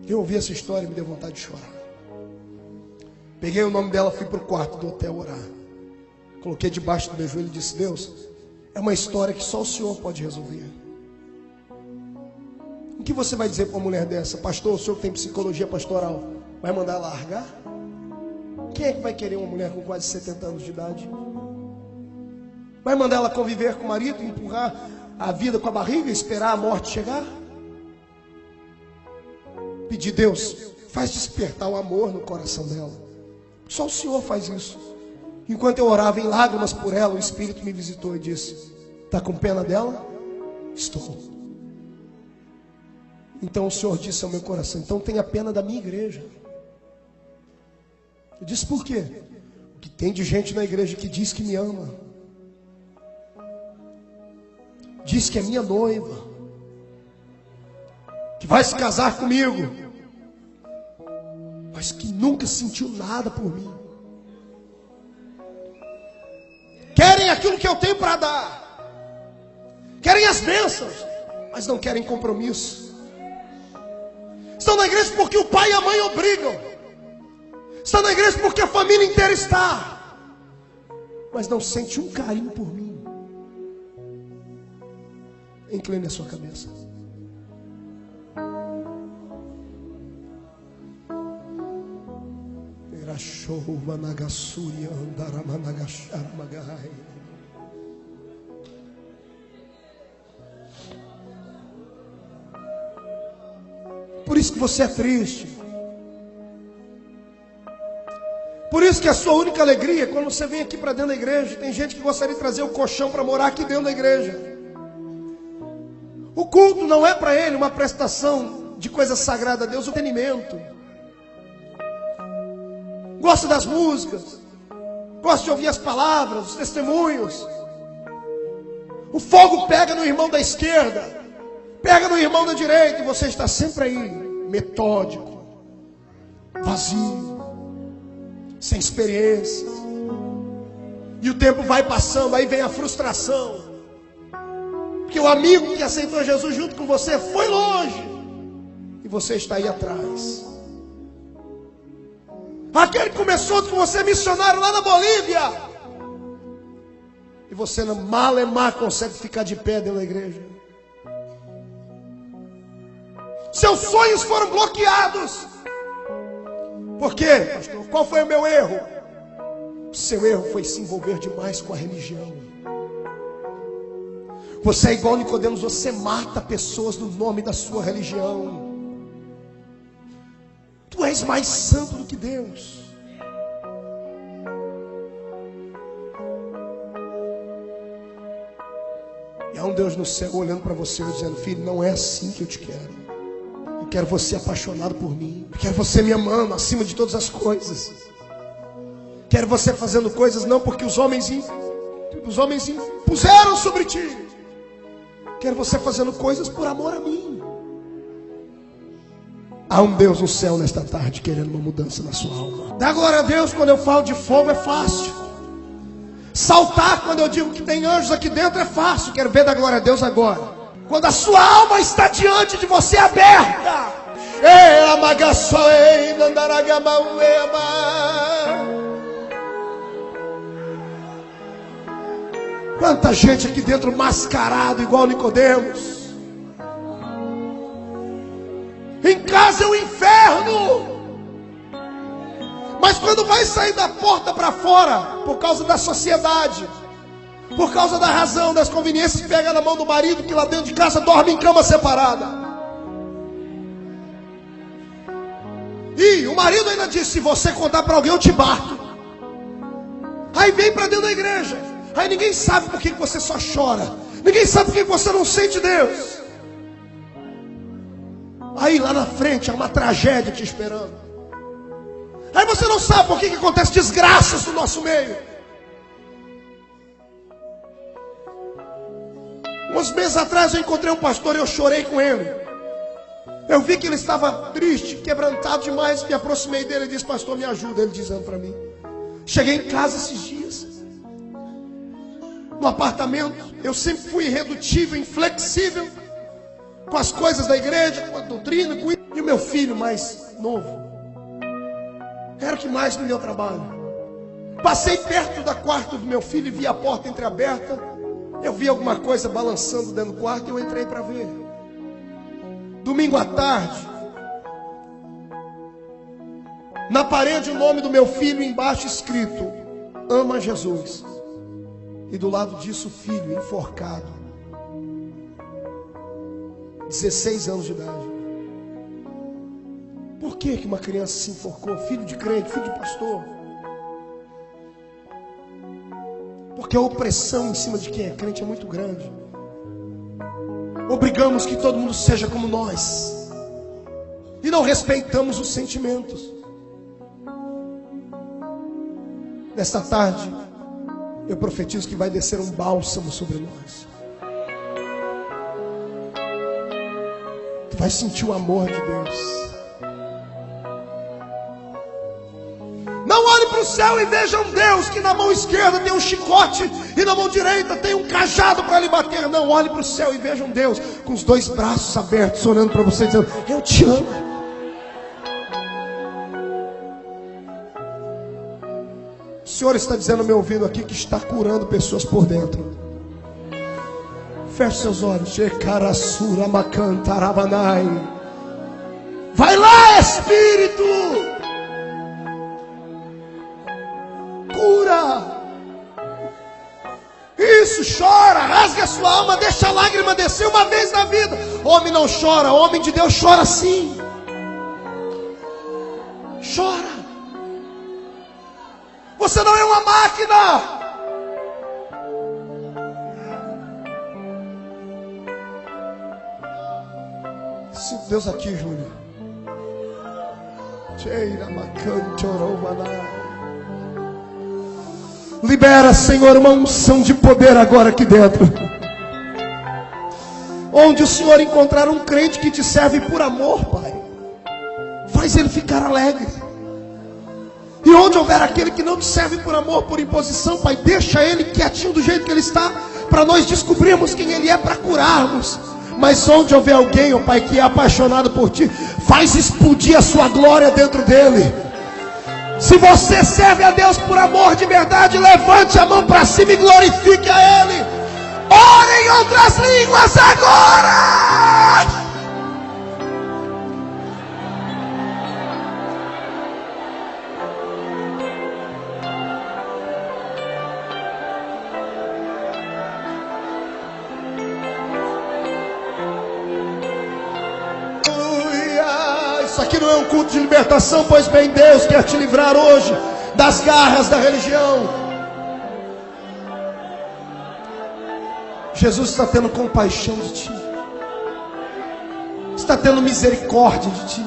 Eu ouvi essa história e me deu vontade de chorar. Peguei o nome dela, fui para o quarto do hotel orar. Coloquei debaixo do meu joelho e disse, Deus, é uma história que só o Senhor pode resolver. O que você vai dizer para uma mulher dessa? Pastor, o senhor que tem psicologia pastoral, vai mandar ela largar? Quem é que vai querer uma mulher com quase 70 anos de idade? Vai mandar ela conviver com o marido, empurrar a vida com a barriga e esperar a morte chegar? Pedir, Deus, faz despertar o amor no coração dela. Só o Senhor faz isso. Enquanto eu orava em lágrimas por ela, o Espírito me visitou e disse, está com pena dela? Estou. Então o Senhor disse ao meu coração, então tenha pena da minha igreja. Eu disse, por quê? Porque tem de gente na igreja que diz que me ama. Diz que é minha noiva. Que vai se casar comigo. Mas que nunca sentiu nada por mim. Querem aquilo que eu tenho para dar. Querem as bênçãos, mas não querem compromisso. Estão na igreja porque o pai e a mãe obrigam. Estão na igreja porque a família inteira está. Mas não sente um carinho por mim. Incline a sua cabeça. Por isso que você é triste. Por isso que a sua única alegria, quando você vem aqui para dentro da igreja, tem gente que gostaria de trazer o colchão para morar aqui dentro da igreja. O culto não é para ele uma prestação de coisa sagrada a Deus, o entretenimento. Gosta das músicas, gosta de ouvir as palavras, os testemunhos. O fogo pega no irmão da esquerda, pega no irmão da direita, e você está sempre aí, metódico, vazio, sem experiência. E o tempo vai passando, aí vem a frustração. Porque o amigo que aceitou Jesus junto com você foi longe, e você está aí atrás. Aquele que começou com você missionário lá na Bolívia, e você malemar consegue ficar de pé dentro da igreja. Seus sonhos foram bloqueados. Por quê, pastor? Qual foi o meu erro? O seu erro foi se envolver demais com a religião. Você é igual Nicodemos, você mata pessoas no nome da sua religião. Tu és mais santo do que Deus. E há um Deus no céu olhando para você e dizendo: filho, não é assim que eu te quero. Eu quero você apaixonado por mim. Eu quero você me amando acima de todas as coisas. Quero você fazendo coisas não porque os homens impuseram sobre ti. Quero você fazendo coisas por amor a mim. Há um Deus no céu nesta tarde querendo uma mudança na sua alma. Dá glória a Deus. Quando eu falo de fogo é fácil. Saltar quando eu digo que tem anjos aqui dentro é fácil. Quero ver da glória a Deus agora. Quando a sua alma está diante de você aberta. Quanta gente aqui dentro mascarado igual Nicodemos. Em casa é um inferno. Mas quando vai sair da porta para fora, por causa da sociedade, por causa da razão, das conveniências, pega na mão do marido que lá dentro de casa dorme em cama separada. E o marido ainda disse: se você contar para alguém eu te bato. Aí vem para dentro da igreja. Aí ninguém sabe por que você só chora. Ninguém sabe por que você não sente Deus. Aí lá na frente há uma tragédia te esperando. Aí você não sabe por que acontece desgraças no nosso meio. Uns meses atrás eu encontrei um pastor e eu chorei com ele. Eu vi que ele estava triste, quebrantado demais. Me aproximei dele e disse: pastor, me ajuda. Ele dizendo para mim. Cheguei em casa esses dias, no apartamento. Eu sempre fui irredutível, inflexível com as coisas da igreja, com a doutrina, com isso. E o meu filho mais novo era o que mais me deu trabalho. Passei perto da quarto do meu filho e vi a porta entreaberta. Eu vi alguma coisa balançando dentro do quarto e eu entrei para ver. Domingo à tarde, na parede o nome do meu filho embaixo escrito: ama Jesus. E do lado disso o filho enforcado, 16 anos de idade. Por que uma criança se enforcou? Filho de crente, filho de pastor. Porque a opressão em cima de quem é crente é muito grande. Obrigamos que todo mundo seja como nós e não respeitamos os sentimentos. Nesta tarde eu profetizo que vai descer um bálsamo sobre nós. Tu vai sentir o amor de Deus. Não olhe para o céu e veja um Deus que na mão esquerda tem um chicote e na mão direita tem um cajado para lhe bater. Não, olhe para o céu e veja um Deus com os dois braços abertos, olhando para você dizendo: eu te amo. O Senhor está dizendo ao meu ouvido aqui que está curando pessoas por dentro. Feche seus olhos. Vai lá, Espírito. Cura. Isso, chora, rasga a sua alma, deixa a lágrima descer uma vez na vida. Homem não chora, homem de Deus chora sim. Chora. Você não é uma máquina. Sinto Deus aqui, Júnior. Libera, Senhor, uma unção de poder agora aqui dentro. Onde o Senhor encontrar um crente que te serve por amor, Pai, faz ele ficar alegre. E onde houver aquele que não te serve por amor, por imposição, Pai, deixa ele quietinho do jeito que ele está, para nós descobrirmos quem ele é, para curarmos. Mas onde houver alguém, ó Pai, que é apaixonado por Ti, faz explodir a Sua glória dentro dele. Se você serve a Deus por amor de verdade, levante a mão para cima e glorifique a Ele. Ore em outras línguas agora. Isso aqui não é um culto de libertação, pois bem, Deus quer te livrar hoje das garras da religião. Jesus está tendo compaixão de ti, está tendo misericórdia de ti.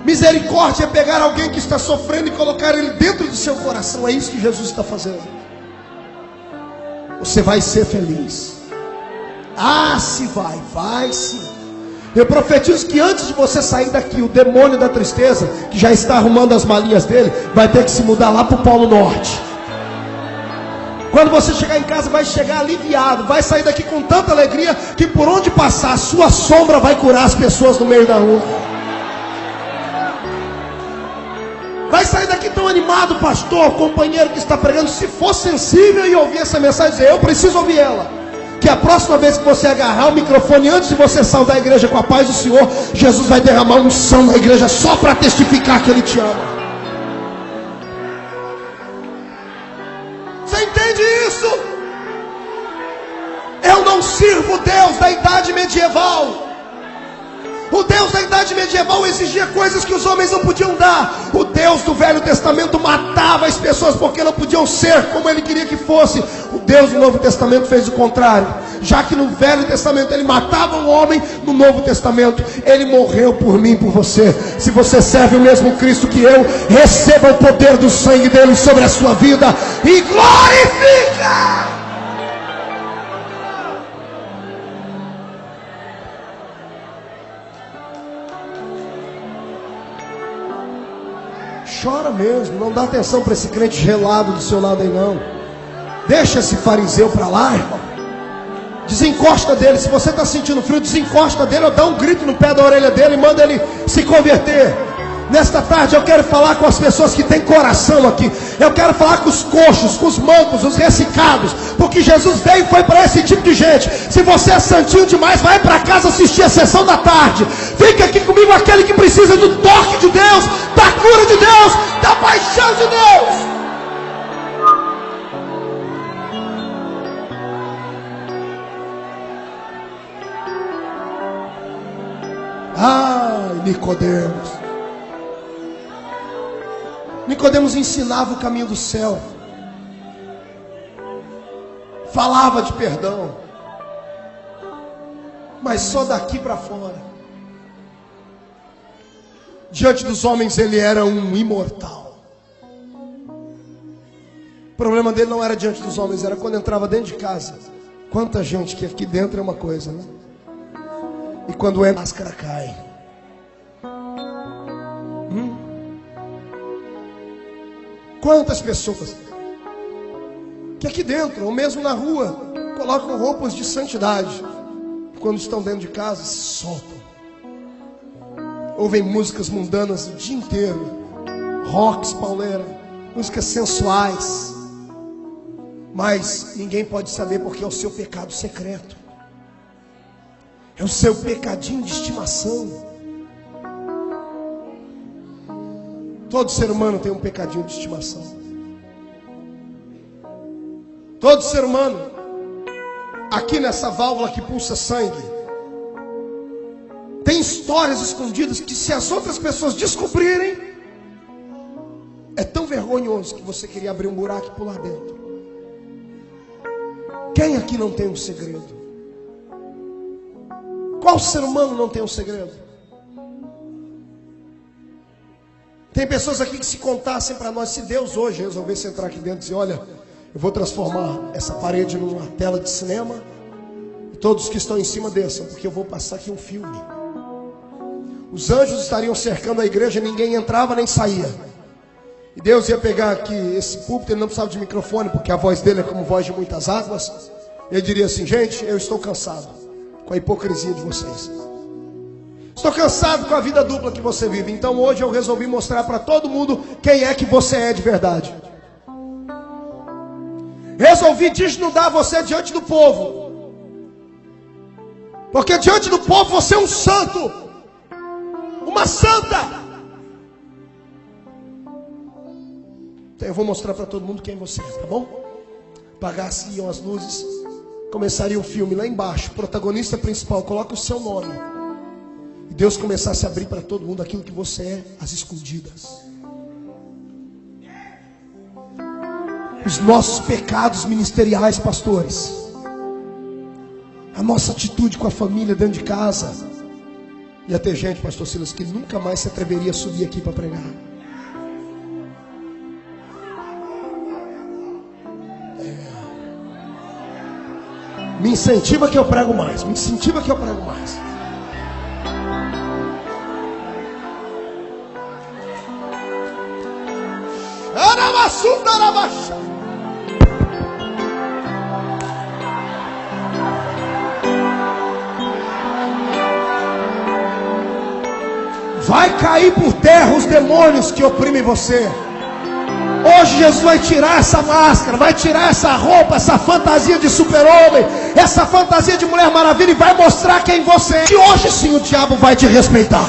Misericórdia é pegar alguém que está sofrendo e colocar ele dentro do seu coração. É isso que Jesus está fazendo. Você vai ser feliz. Ah, se vai, vai sim. Eu profetizo que antes de você sair daqui, o demônio da tristeza, que já está arrumando as malinhas dele, vai ter que se mudar lá para o Polo Norte. Quando você chegar em casa, vai chegar aliviado, vai sair daqui com tanta alegria, que por onde passar, a sua sombra vai curar as pessoas no meio da rua. Vai sair daqui tão animado, pastor, companheiro que está pregando, se for sensível e ouvir essa mensagem, dizer, eu preciso ouvir ela. Que a próxima vez que você agarrar o microfone, antes de você saudar a igreja com a paz do Senhor, Jesus vai derramar unção na igreja só para testificar que Ele te ama. Você entende isso? Eu não sirvo o Deus da idade medieval. O Deus da idade medieval exigia coisas que os homens não podiam dar. O Deus do Velho Testamento matava as pessoas porque não podiam ser como Ele queria que fosse. O Deus do Novo Testamento fez o contrário. Já que no Velho Testamento Ele matava o homem, no Novo Testamento Ele morreu por mim e por você. Se você serve o mesmo Cristo que eu, receba o poder do sangue dele sobre a sua vida e glorifica! Chora mesmo, não dá atenção para esse crente gelado do seu lado aí não. Deixa esse fariseu para lá, irmão. Desencosta dele. Se você está sentindo frio, desencosta dele, ou dá um grito no pé da orelha dele e manda ele se converter. Nesta tarde eu quero falar com as pessoas que têm coração aqui. Eu quero falar com os coxos, com os mancos, os ressecados, porque Jesus veio e foi para esse tipo de gente. Se você é santinho demais, vai para casa assistir a sessão da tarde. Fica aqui comigo aquele que precisa do toque de Deus, da cura de Deus, da paixão de Deus. Ai, Nicodemos. Nicodemos ensinava o caminho do céu, falava de perdão, mas só daqui para fora. Diante dos homens ele era um imortal. O problema dele não era diante dos homens, era quando entrava dentro de casa. Quanta gente que aqui dentro é uma coisa, né? E quando é, a máscara cai. Quantas pessoas que aqui dentro, ou mesmo na rua, colocam roupas de santidade, quando estão dentro de casa, se soltam. Ouvem músicas mundanas o dia inteiro, rocks, pauleira, músicas sensuais, mas ninguém pode saber porque é o seu pecado secreto, é o seu pecadinho de estimação. Todo ser humano tem um pecadinho de estimação. Todo ser humano, aqui nessa válvula que pulsa sangue, tem histórias escondidas que, se as outras pessoas descobrirem, é tão vergonhoso que você queria abrir um buraco e pular dentro. Quem aqui não tem um segredo? Qual ser humano não tem um segredo? Tem pessoas aqui que se contassem para nós, se Deus hoje resolvesse entrar aqui dentro e dizer, olha, eu vou transformar essa parede numa tela de cinema, e todos que estão em cima desçam, porque eu vou passar aqui um filme. Os anjos estariam cercando a igreja, ninguém entrava nem saía. E Deus ia pegar aqui esse púlpito, ele não precisava de microfone, porque a voz dele é como voz de muitas águas. Ele diria assim, gente, eu estou cansado com a hipocrisia de vocês. Estou cansado com a vida dupla que você vive. Então hoje eu resolvi mostrar para todo mundo quem é que você é de verdade. Resolvi desnudar você diante do povo. Porque diante do povo você é um santo. Uma santa. Então eu vou mostrar para todo mundo quem você é, tá bom? Apagasse-iam as luzes. Começaria o filme lá embaixo. Protagonista principal, coloca o seu nome. E Deus começasse a abrir para todo mundo aquilo que você é, às escondidas. Os nossos pecados ministeriais, pastores. A nossa atitude com a família dentro de casa. Ia ter gente, pastor Silas, que nunca mais se atreveria a subir aqui para pregar. Me incentiva que eu prego mais. Me incentiva que eu prego mais. Vai cair por terra os demônios que oprimem você. Hoje Jesus vai tirar essa máscara, vai tirar essa roupa, essa fantasia de super-homem, essa fantasia de Mulher Maravilha e vai mostrar quem você é. E hoje sim o diabo vai te respeitar.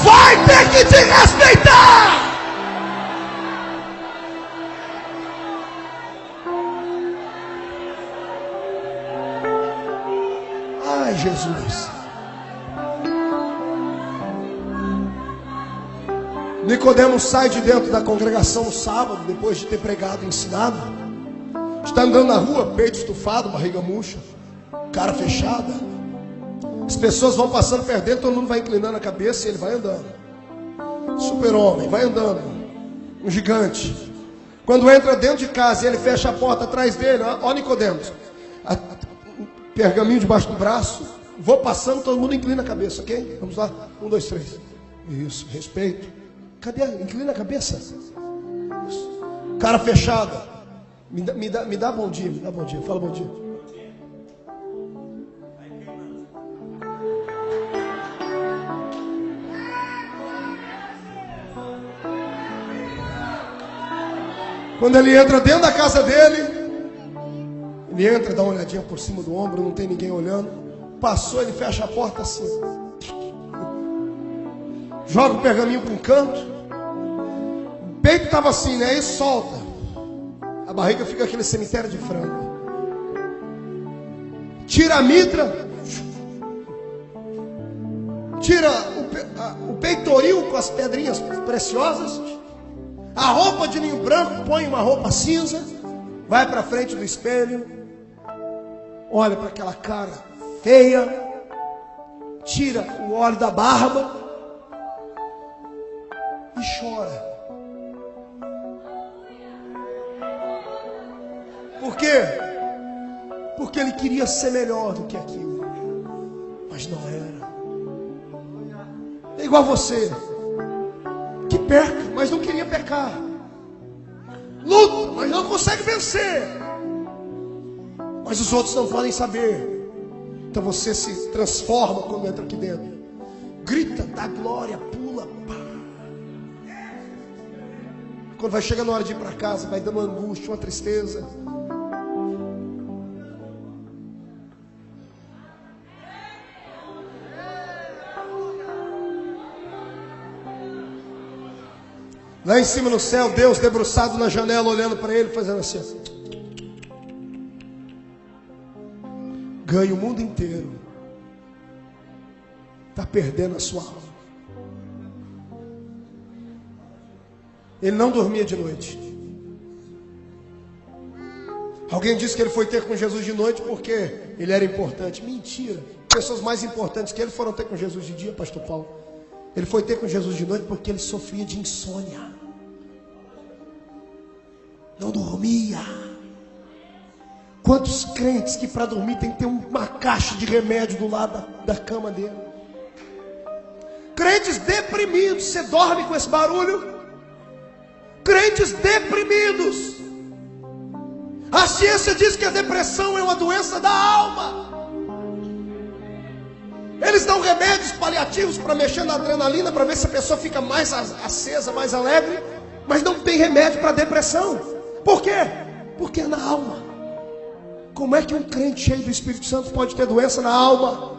Vai ter que te respeitar. Ai, Jesus. Nicodemos sai de dentro da congregação no sábado, depois de ter pregado e ensinado. Está andando na rua, peito estufado, barriga murcha, cara fechada. As pessoas vão passando perto dele, todo mundo vai inclinando a cabeça e ele vai andando. Super-homem, vai andando. Um gigante. Quando entra dentro de casa e ele fecha a porta atrás dele, ó Nicodemos, pergaminho debaixo do braço, vou passando, todo mundo inclina a cabeça, ok? Vamos lá, 1, 2, 3. Isso, respeito. Cadê? Inclina a cabeça. Isso. Cara fechada. Me dá bom dia, me dá bom dia. Fala bom dia. Quando ele entra dentro da casa dele, ele entra, dá uma olhadinha por cima do ombro, não tem ninguém olhando. Passou, ele fecha a porta assim. Joga o pergaminho para um canto. O peito estava assim, né? E solta. A barriga fica aquele cemitério de frango. Tira a mitra. Tira o peitoril com as pedrinhas preciosas. A roupa de linho branco, põe uma roupa cinza. Vai para frente do espelho. Olha para aquela cara feia. Tira o óleo da barba. E chora. Por quê? Porque ele queria ser melhor do que aquilo, mas não era. É igual você, que peca, mas não queria pecar. Luta, mas não consegue vencer. Mas os outros não podem saber. Então você se transforma quando entra aqui dentro. Grita, dá glória, pula, pá. Quando vai chegando a hora de ir para casa, vai dando uma angústia, uma tristeza. Lá em cima no céu, Deus debruçado na janela, olhando para ele, fazendo assim. Ganha o mundo inteiro. Está perdendo a sua alma. Ele não dormia de noite. Alguém disse que ele foi ter com Jesus de noite porque ele era importante. Mentira. pessoas mais importantes que ele foram ter com Jesus de dia, pastor Paulo. Ele foi ter com Jesus de noite porque ele sofria de insônia. Não dormia. Quantos crentes que para dormir tem que ter uma caixa de remédio do lado da cama dele. Crentes deprimidos. Você dorme com esse barulho? Crentes deprimidos. A ciência diz que a depressão é uma doença da alma. Eles dão remédios paliativos para mexer na adrenalina, para ver se a pessoa fica mais acesa, mais alegre. Mas não tem remédio para depressão. Por quê? Porque é na alma. Como é que um crente cheio do Espírito Santo pode ter doença na alma?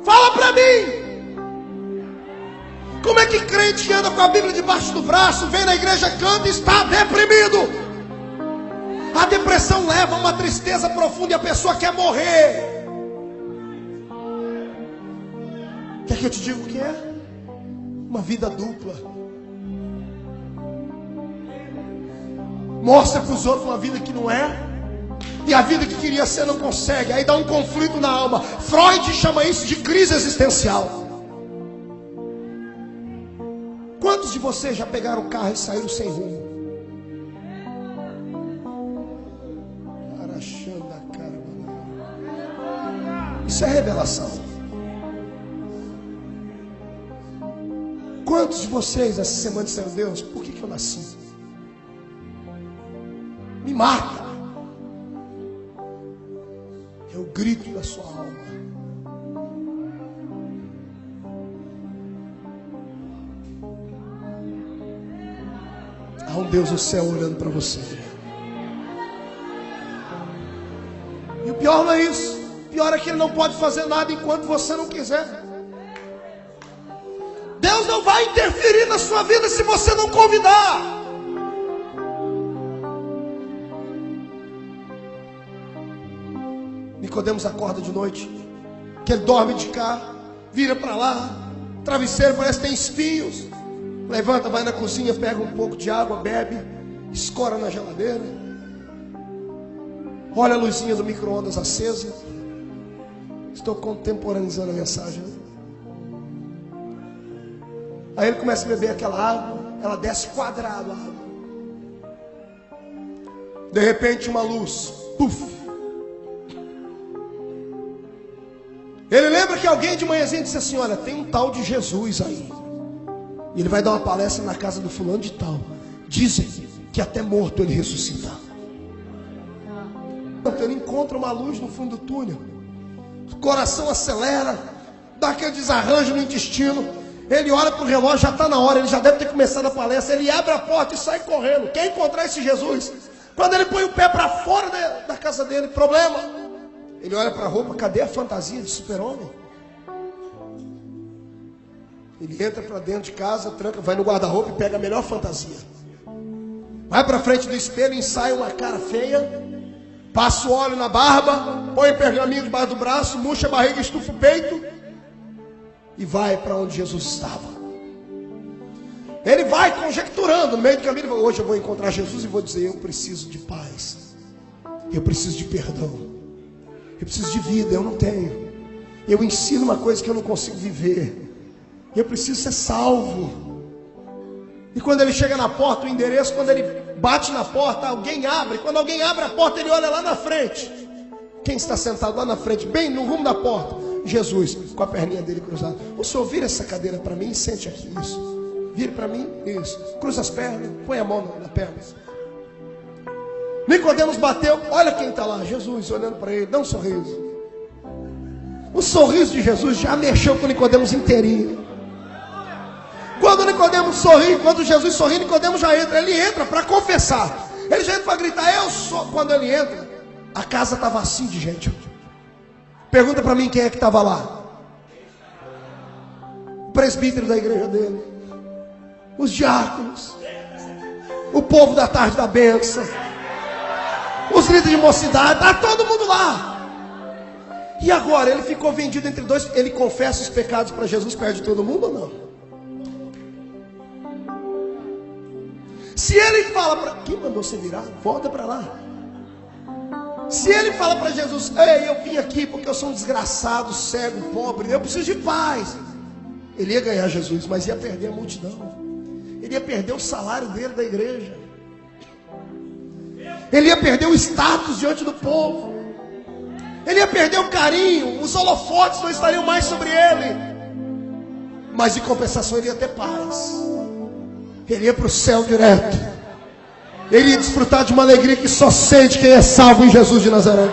Fala para mim. Como é que crente que anda com a Bíblia debaixo do braço, vem na igreja, canta e está deprimido? A depressão leva a uma tristeza profunda e a pessoa quer morrer. Quer que eu te diga o que é? Uma vida dupla. Mostra para os outros uma vida que não é, e a vida que queria ser não consegue. Aí dá um conflito na alma. Freud chama isso de crise existencial. Quantos de vocês já pegaram o carro e saíram sem rumo? Isso é revelação. Quantos de vocês essa semana disseram: Deus, por que eu nasci? Me mata. É o grito da sua alma. Há um Deus no céu olhando para você. E o pior não é isso. O pior é que Ele não pode fazer nada enquanto você não quiser. Deus não vai interferir na sua vida se você não convidar. Nicodemos acorda de noite, que ele dorme de cá, vira para lá, travesseiro parece que tem espinhos. Levanta, vai na cozinha, pega um pouco de água, bebe, escora na geladeira, olha a luzinha do micro-ondas acesa. Estou contemporaneizando a mensagem. Aí ele começa a beber aquela água, ela desce quadrado a água. De repente uma luz, puf. Ele lembra que alguém de manhãzinha disse assim: olha, tem um tal de Jesus aí. E ele vai dar uma palestra na casa do fulano de tal. Dizem que até morto ele ressuscita. Ele encontra uma luz no fundo do túnel. O coração acelera, dá aquele desarranjo no intestino. Ele olha para o relógio, já está na hora, ele já deve ter começado a palestra. Ele abre a porta e sai correndo. Quer encontrar esse Jesus? Quando ele põe o pé para fora da casa dele, problema. Ele olha para a roupa, cadê a fantasia de super-homem? Ele entra para dentro de casa, tranca, vai no guarda-roupa e pega a melhor fantasia. Vai para frente do espelho, ensaia uma cara feia, passa o óleo na barba, põe pergaminho debaixo do braço, murcha a barriga, estufa o peito e vai para onde Jesus estava. Ele vai conjecturando no meio do caminho. Hoje eu vou encontrar Jesus e vou dizer: eu preciso de paz, eu preciso de perdão, eu preciso de vida, eu não tenho. Eu ensino uma coisa que eu não consigo viver. Eu preciso ser salvo. E quando ele chega na porta, o endereço, quando ele bate na porta, alguém abre. Quando alguém abre a porta, ele olha lá na frente. Quem está sentado lá na frente, bem no rumo da porta? Jesus, com a perninha dele cruzada. O senhor vira essa cadeira para mim e sente aqui. Isso. Vire para mim, isso. Cruza as pernas, põe a mão na perna. Nicodemos bateu, olha quem está lá, Jesus olhando para ele, dá um sorriso. O sorriso de Jesus já mexeu com Nicodemos inteirinho. Quando Nicodemos sorri, quando Jesus sorri, Nicodemos já entra. Ele entra para confessar. Ele já entra para gritar: eu sou. Quando ele entra, a casa estava assim de gente. Pergunta para mim quem é que estava lá. O presbítero da igreja dele, os diáconos, o povo da tarde da bênção, os líderes de mocidade, está todo mundo lá. E agora, ele ficou vendido entre dois. Ele confessa os pecados para Jesus, perde todo mundo ou não? Se ele fala para... Quem mandou você virar? Volta para lá. Se ele fala para Jesus: ei, eu vim aqui porque eu sou um desgraçado, cego, pobre, eu preciso de paz, ele ia ganhar Jesus, mas ia perder a multidão. Ele ia perder o salário dele da igreja. Ele ia perder o status diante do povo. Ele ia perder o carinho. Os holofotes não estariam mais sobre ele. Mas em compensação ele ia ter paz. Ele ia para o céu direto. Ele ia desfrutar de uma alegria que só sente quem é salvo em Jesus de Nazaré.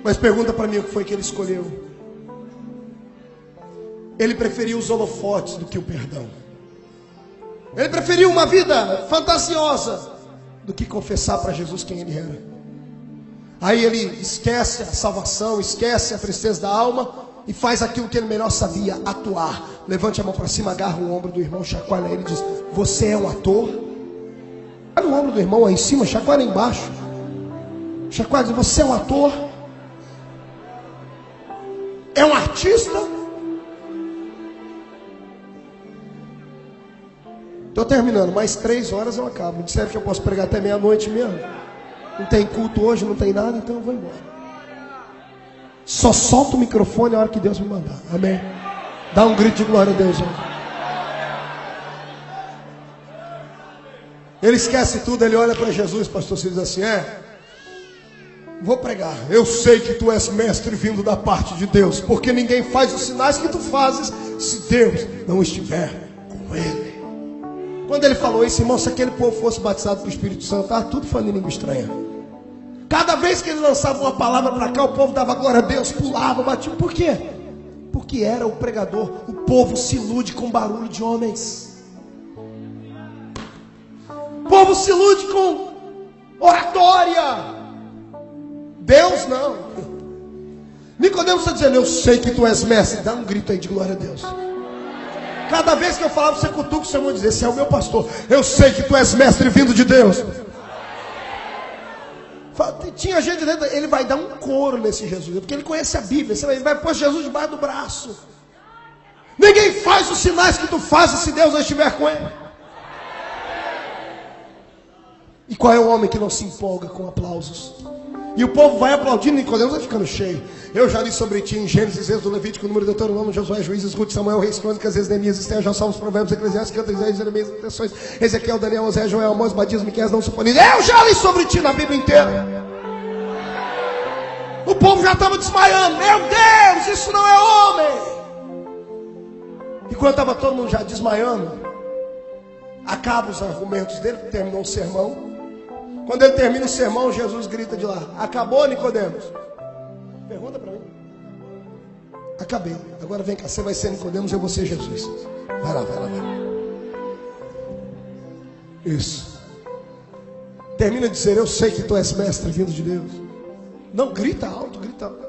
Mas pergunta para mim o que foi que ele escolheu. Ele preferiu os holofotes do que o perdão. Ele preferiu uma vida fantasiosa do que confessar para Jesus quem ele era. Aí ele esquece a salvação, esquece a tristeza da alma e faz aquilo que ele melhor sabia, atuar. Levante a mão para cima, agarra o ombro do irmão, chacoalha ele e diz: você é um ator? Olha o ombro do irmão aí em cima, chacoalha embaixo. Chacoalha e diz: você é um ator? É um artista? Estou terminando, mais 3 horas eu acabo. Me disseram que eu posso pregar até meia-noite mesmo. Não tem culto hoje, não tem nada, então eu vou embora. Só solta o microfone a hora que Deus me mandar. Amém? Dá um grito de glória a Deus. Ele esquece tudo, ele olha para Jesus, pastor, e diz assim: vou pregar. Eu sei que tu és mestre vindo da parte de Deus, porque ninguém faz os sinais que tu fazes se Deus não estiver com ele. Quando ele falou isso, irmão, se aquele povo fosse batizado pelo Espírito Santo, estava tudo falando em língua estranha. Cada vez que ele lançava uma palavra para cá, o povo dava glória a Deus, pulava, batia. Por quê? Porque era o pregador. O povo se ilude com barulho de homens. O povo se ilude com oratória. Deus não. Nicodemo está dizendo: eu sei que tu és mestre. Dá um grito aí de glória a Deus. Cada vez que eu falava, você cutuca o Senhor e dizer: esse é o meu pastor. Eu sei que tu és mestre vindo de Deus. Tinha gente dentro, ele vai dar um coro nesse Jesus, porque ele conhece a Bíblia. Ele vai pôr Jesus debaixo do braço. Ninguém faz os sinais que tu fazes se Deus não estiver com ele. E qual é o homem que não se empolga com aplausos? E o povo vai aplaudindo, Nicodemo vai ficando cheio. Eu já li sobre ti em Gênesis, Êxodo, Levítico, Número, Deuteronômio, Josué, Juízes, Ruth, Samuel, Reis, Crônicas, Neemias, Esther, já Salmos, Provérbios, Eclesiastes, Cantos, Isaías, Jeremias, Intenções, Ezequiel, Daniel, Osé, Joel, Amós, Badias, Miqueias, não Sofonias. Eu já li sobre ti na Bíblia inteira. O povo já estava desmaiando. Meu Deus, isso não é homem. E quando estava todo mundo já desmaiando, acaba os argumentos dele, terminou o sermão. Quando ele termina o sermão, Jesus grita de lá: acabou, Nicodemos? Pergunta para mim. Acabei. Agora vem cá, você vai ser Nicodemos, eu vou ser Jesus. Vai lá, vai lá, vai lá. Isso. Termina de dizer: eu sei que tu és mestre vindo de Deus. Não, grita alto, grita alto.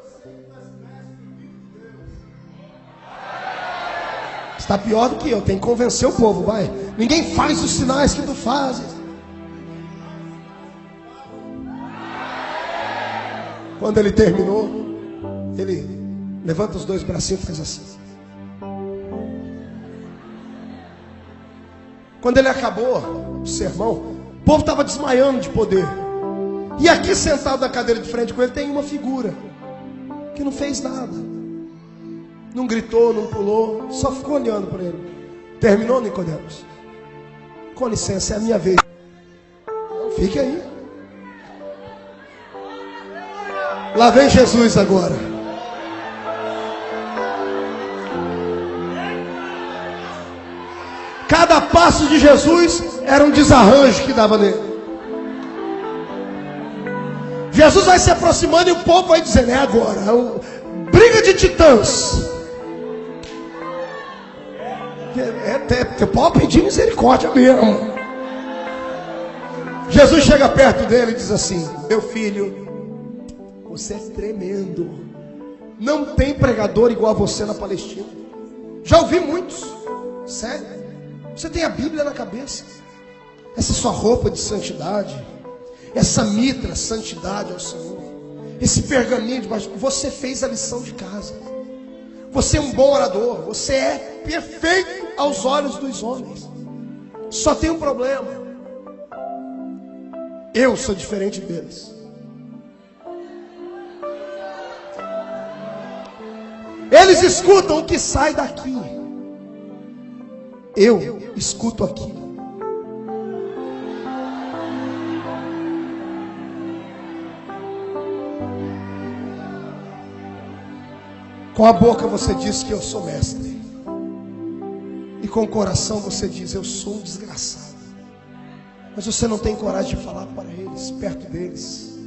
Está pior do que eu, tem que convencer o povo, vai. Ninguém faz os sinais que tu fazes. Quando ele terminou, ele levanta os 2 bracinhos e faz assim. Quando ele acabou o sermão, o povo estava desmaiando de poder. E aqui sentado na cadeira de frente com ele tem uma figura que não fez nada. Não gritou, não pulou, só ficou olhando para ele. Terminou, Nicodemos? Com licença, é a minha vez. Fique aí. Lá vem Jesus agora. Cada passo de Jesus era um desarranjo que dava nele. Jesus vai se aproximando e o povo vai dizendo: é agora, briga de titãs. Você pode pedir misericórdia mesmo. Jesus chega perto dele e diz assim: meu filho, você é tremendo. Não tem pregador igual a você na Palestina. Já ouvi muitos. Sério. Você tem a Bíblia na cabeça. Essa sua roupa de santidade, essa mitra, santidade ao Senhor, esse pergaminho de baixo. Você fez a lição de casa. Você é um bom orador. Você é perfeito aos olhos dos homens. Só tem um problema. Eu sou diferente deles. Eles escutam o que sai daqui. Eu escuto aqui. Com a boca você diz que eu sou mestre. E com o coração você diz, eu sou um desgraçado. Mas você não tem coragem de falar para eles, perto deles.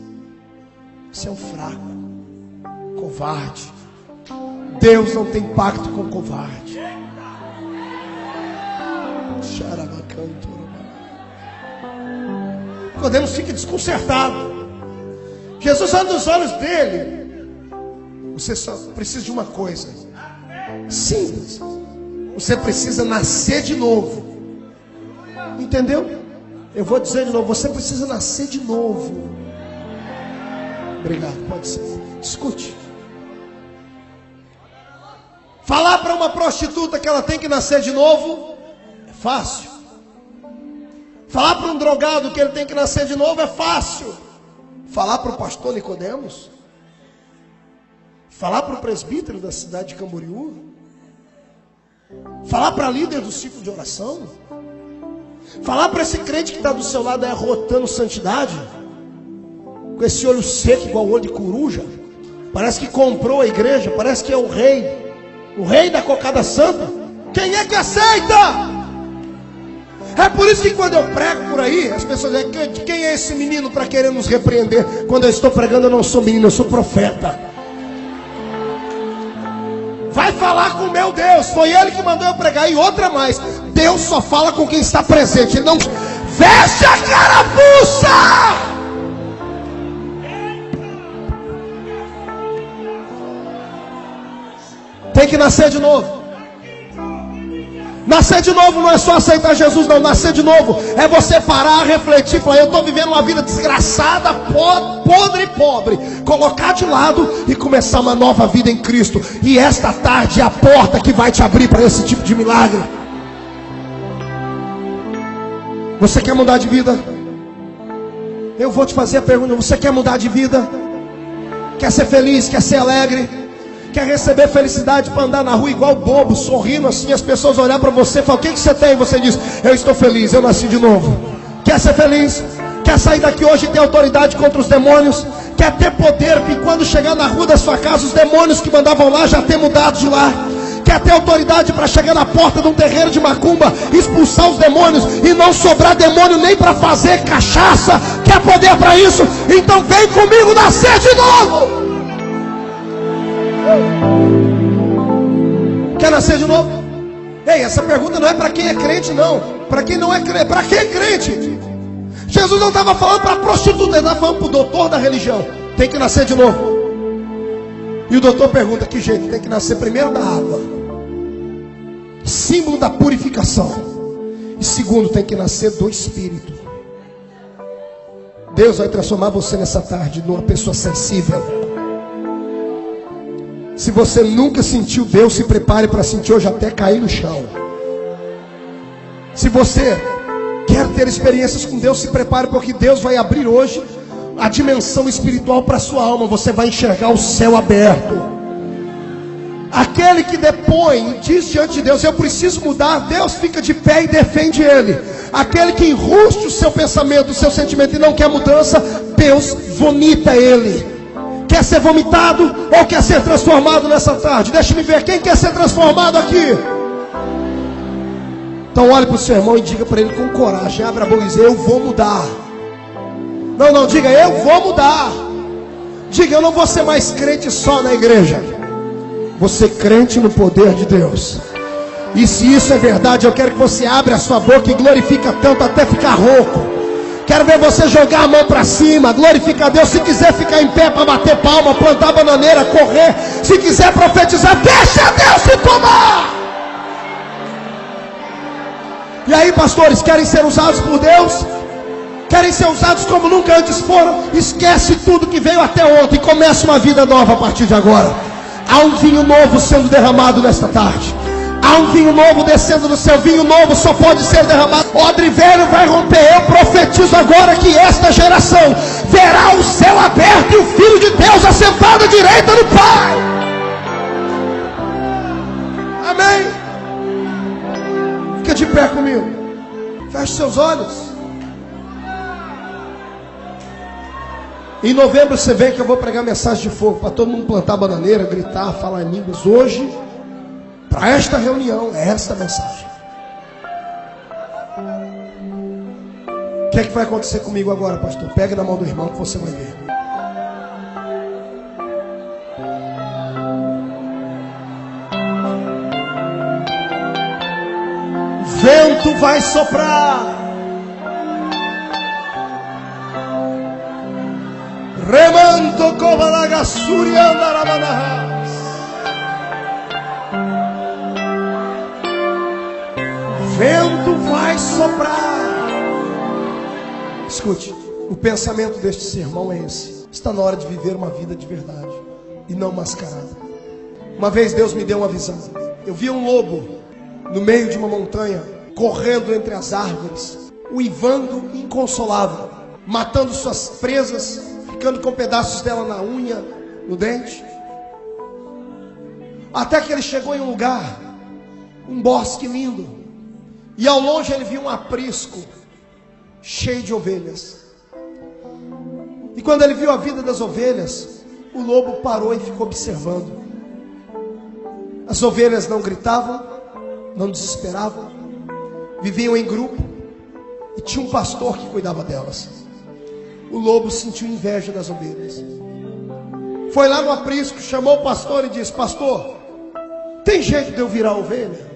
Você é um fraco, covarde. Deus não tem pacto com covarde. Nicodemos fica desconcertado. Jesus olha nos olhos dele. Você só precisa de uma coisa simples. Você precisa nascer de novo. Entendeu? Eu vou dizer de novo. Você precisa nascer de novo. Obrigado, pode ser. Escute. Falar para uma prostituta que ela tem que nascer de novo é fácil. Falar para um drogado que ele tem que nascer de novo é fácil. Falar para o pastor Nicodemos? Falar para o presbítero da cidade de Camboriú? Falar para a líder do ciclo de oração? Falar para esse crente que está do seu lado aí arrotando santidade? Com esse olho seco igual o olho de coruja? Parece que comprou a igreja, parece que é o rei. O rei da cocada santa. Quem é que aceita? É por isso que quando eu prego por aí, as pessoas dizem, quem é esse menino para querer nos repreender? Quando eu estou pregando eu não sou menino, eu sou profeta. Vai falar com o meu Deus. Foi Ele que mandou eu pregar. E outra mais, Deus só fala com quem está presente. Ele não veste a carapuça. Tem que nascer de novo. Nascer de novo não é só aceitar Jesus, não. Nascer de novo é você parar, refletir, falar, eu estou vivendo uma vida desgraçada, pobre, colocar de lado e começar uma nova vida em Cristo. E esta tarde é a porta que vai te abrir para esse tipo de milagre. Você quer mudar de vida? Eu vou te fazer a pergunta, você quer mudar de vida? Quer ser feliz, quer ser alegre? Quer receber felicidade para andar na rua igual bobo, sorrindo assim, as pessoas olhar para você e falar, o que você tem? Você diz, eu estou feliz, eu nasci de novo. Quer ser feliz? Quer sair daqui hoje e ter autoridade contra os demônios? Quer ter poder, que quando chegar na rua da sua casa, os demônios que mandavam lá já ter mudado de lá? Quer ter autoridade para chegar na porta de um terreiro de macumba, expulsar os demônios e não sobrar demônio nem para fazer cachaça? Quer poder para isso? Então vem comigo nascer de novo! Quer nascer de novo? Ei, essa pergunta não é para quem é crente, não. Para quem não é crente, para quem é crente. Jesus não estava falando para prostituta, ele estava falando para o doutor da religião. Tem que nascer de novo. E o doutor pergunta, que jeito? Tem que nascer primeiro da água, símbolo da purificação. E segundo, tem que nascer do Espírito. Deus vai transformar você nessa tarde numa pessoa sensível. Se você nunca sentiu Deus, se prepare para sentir hoje até cair no chão. Se você quer ter experiências com Deus, se prepare, porque Deus vai abrir hoje a dimensão espiritual para a sua alma. Você vai enxergar o céu aberto. Aquele que depõe, diz diante de Deus, eu preciso mudar, Deus fica de pé e defende ele. Aquele que enruste o seu pensamento, o seu sentimento e não quer mudança, Deus vomita ele. Quer ser vomitado ou quer ser transformado nessa tarde? Deixa-me ver, quem quer ser transformado aqui? Então olhe para o seu irmão e diga para ele com coragem, abra a boca e diga, eu vou mudar. Não, diga, eu vou mudar. Diga, eu não vou ser mais crente só na igreja. Vou ser crente no poder de Deus. E se isso é verdade, eu quero que você abra a sua boca e glorifique tanto até ficar rouco. Quero ver você jogar a mão para cima, glorificar a Deus. Se quiser ficar em pé para bater palma, plantar bananeira, correr. Se quiser profetizar, deixa Deus se tomar. E aí, pastores, querem ser usados por Deus? Querem ser usados como nunca antes foram? Esquece tudo que veio até ontem e começa uma vida nova a partir de agora. Há um vinho novo sendo derramado nesta tarde. Há um vinho novo descendo do céu. Vinho novo só pode ser derramado. O odre velho vai romper. Eu profetizo agora que esta geração verá o céu aberto e o Filho de Deus assentado à direita do Pai. Amém. Fica de pé comigo. Feche seus olhos. Em novembro você vem que eu vou pregar mensagem de fogo para todo mundo plantar bananeira, gritar, falar em línguas. Hoje, para esta reunião, é esta mensagem. O que é que vai acontecer comigo agora, pastor? Pega na mão do irmão que você vai ver. Vento vai soprar. Remanto cobalagassuriandarabanaras. Vento vai soprar. Escute, o pensamento deste sermão é esse. Está na hora de viver uma vida de verdade e não mascarada. Uma vez Deus me deu uma visão. Eu vi um lobo no meio de uma montanha, correndo entre as árvores, uivando inconsolável, matando suas presas, ficando com pedaços dela na unha, no dente. Até que ele chegou em um lugar, um bosque lindo, e ao longe ele viu um aprisco cheio de ovelhas. E quando ele viu a vida das ovelhas, o lobo parou e ficou observando. As ovelhas não gritavam, não desesperavam, viviam em grupo, e tinha um pastor que cuidava delas. O lobo sentiu inveja das ovelhas. Foi lá no aprisco, chamou o pastor e disse: pastor, tem jeito de eu virar ovelha?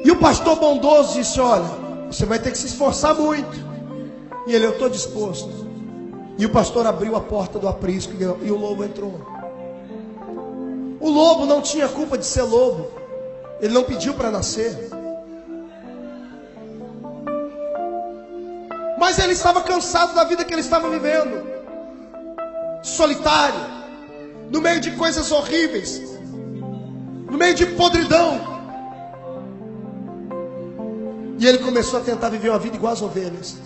E o pastor bondoso disse: olha, você vai ter que se esforçar muito. E ele: eu estou disposto. E o pastor abriu a porta do aprisco e o lobo entrou. O lobo não tinha culpa de ser lobo. Ele não pediu para nascer. Mas ele estava cansado da vida que ele estava vivendo, solitário, no meio de coisas horríveis, no meio de podridão. E ele começou a tentar viver uma vida igual às ovelhas.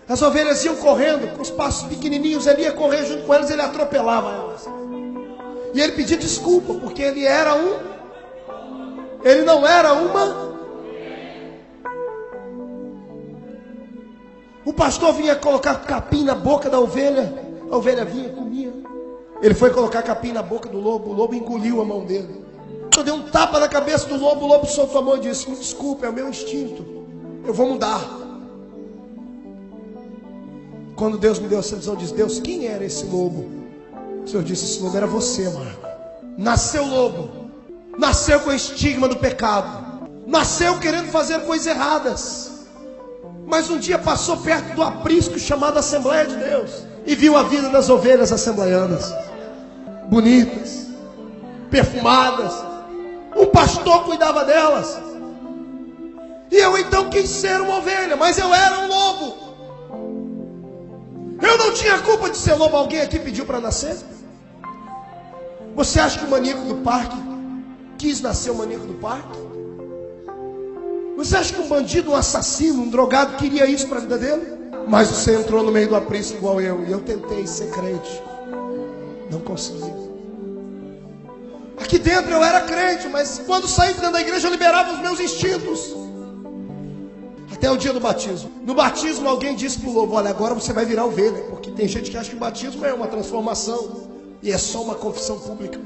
As ovelhas iam correndo, com os passos pequenininhos, ele ia correr junto com elas, ele atropelava elas. E ele pedia desculpa, porque ele não era uma. O pastor vinha colocar capim na boca da ovelha, a ovelha vinha e comia. Ele foi colocar capim na boca do lobo, o lobo engoliu a mão dele. Eu dei um tapa na cabeça do lobo, o lobo soltou a mão e disse: me desculpe, é o meu instinto, eu vou mudar. Quando Deus me deu essa visão, disse: Deus, quem era esse lobo? O Senhor disse: esse lobo era você, Marco. Nasceu lobo, nasceu com o estigma do pecado, nasceu querendo fazer coisas erradas. Mas um dia passou perto do aprisco chamado Assembleia de Deus e viu a vida das ovelhas assembleianas, bonitas, perfumadas. Um pastor cuidava delas. E eu então quis ser uma ovelha, mas eu era um lobo. Eu não tinha culpa de ser lobo. Alguém aqui pediu para nascer? Você acha que o maníaco do parque quis nascer o maníaco do parque? Você acha que um bandido, um assassino, um drogado queria isso para a vida dele? Mas você entrou no meio do aprisco igual eu. E eu tentei ser crente, não consegui. Aqui dentro eu era crente, mas quando saí dentro da igreja eu liberava os meus instintos. Até o dia do batismo. No batismo alguém disse para o lobo: olha, agora você vai virar ovelha. Porque tem gente que acha que o batismo é uma transformação e é só uma confissão pública.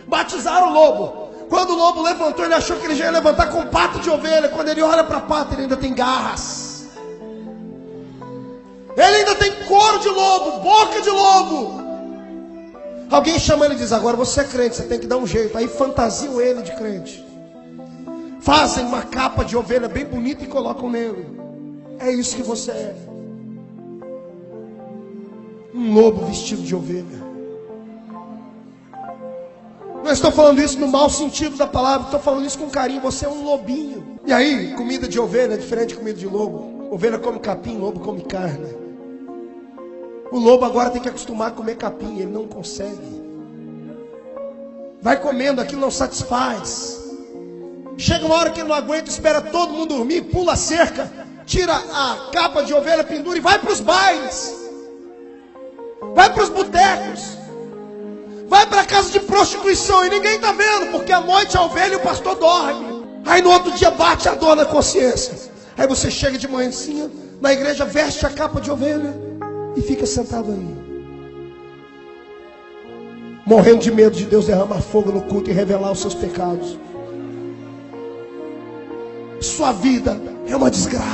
Batizaram o lobo. Quando o lobo levantou, ele achou que ele já ia levantar com pata de ovelha. Quando ele olha para a pata, ele ainda tem garras. Ele ainda tem couro de lobo, boca de lobo. Alguém chama ele e diz: agora você é crente, você tem que dar um jeito. Aí fantasiam ele de crente, fazem uma capa de ovelha bem bonita e colocam nele. É isso que você é, um lobo vestido de ovelha. Não estou falando isso no mau sentido da palavra, estou falando isso com carinho. Você é um lobinho. E aí, comida de ovelha é diferente de comida de lobo. Ovelha come capim, lobo come carne. O lobo agora tem que acostumar a comer capim, ele não consegue. Vai comendo, aquilo não satisfaz. Chega uma hora que ele não aguenta, espera todo mundo dormir, pula a cerca, tira a capa de ovelha, pendura e vai para os bailes. Vai para os botecos. Vai para a casa de prostituição e ninguém está vendo, porque à noite a ovelha e o pastor dorme. Aí no outro dia bate a dor na consciência. Aí você chega de manhãzinha na igreja, veste a capa de ovelha e fica sentado ali, morrendo de medo de Deus derramar fogo no culto e revelar os seus pecados. Sua vida é uma desgraça.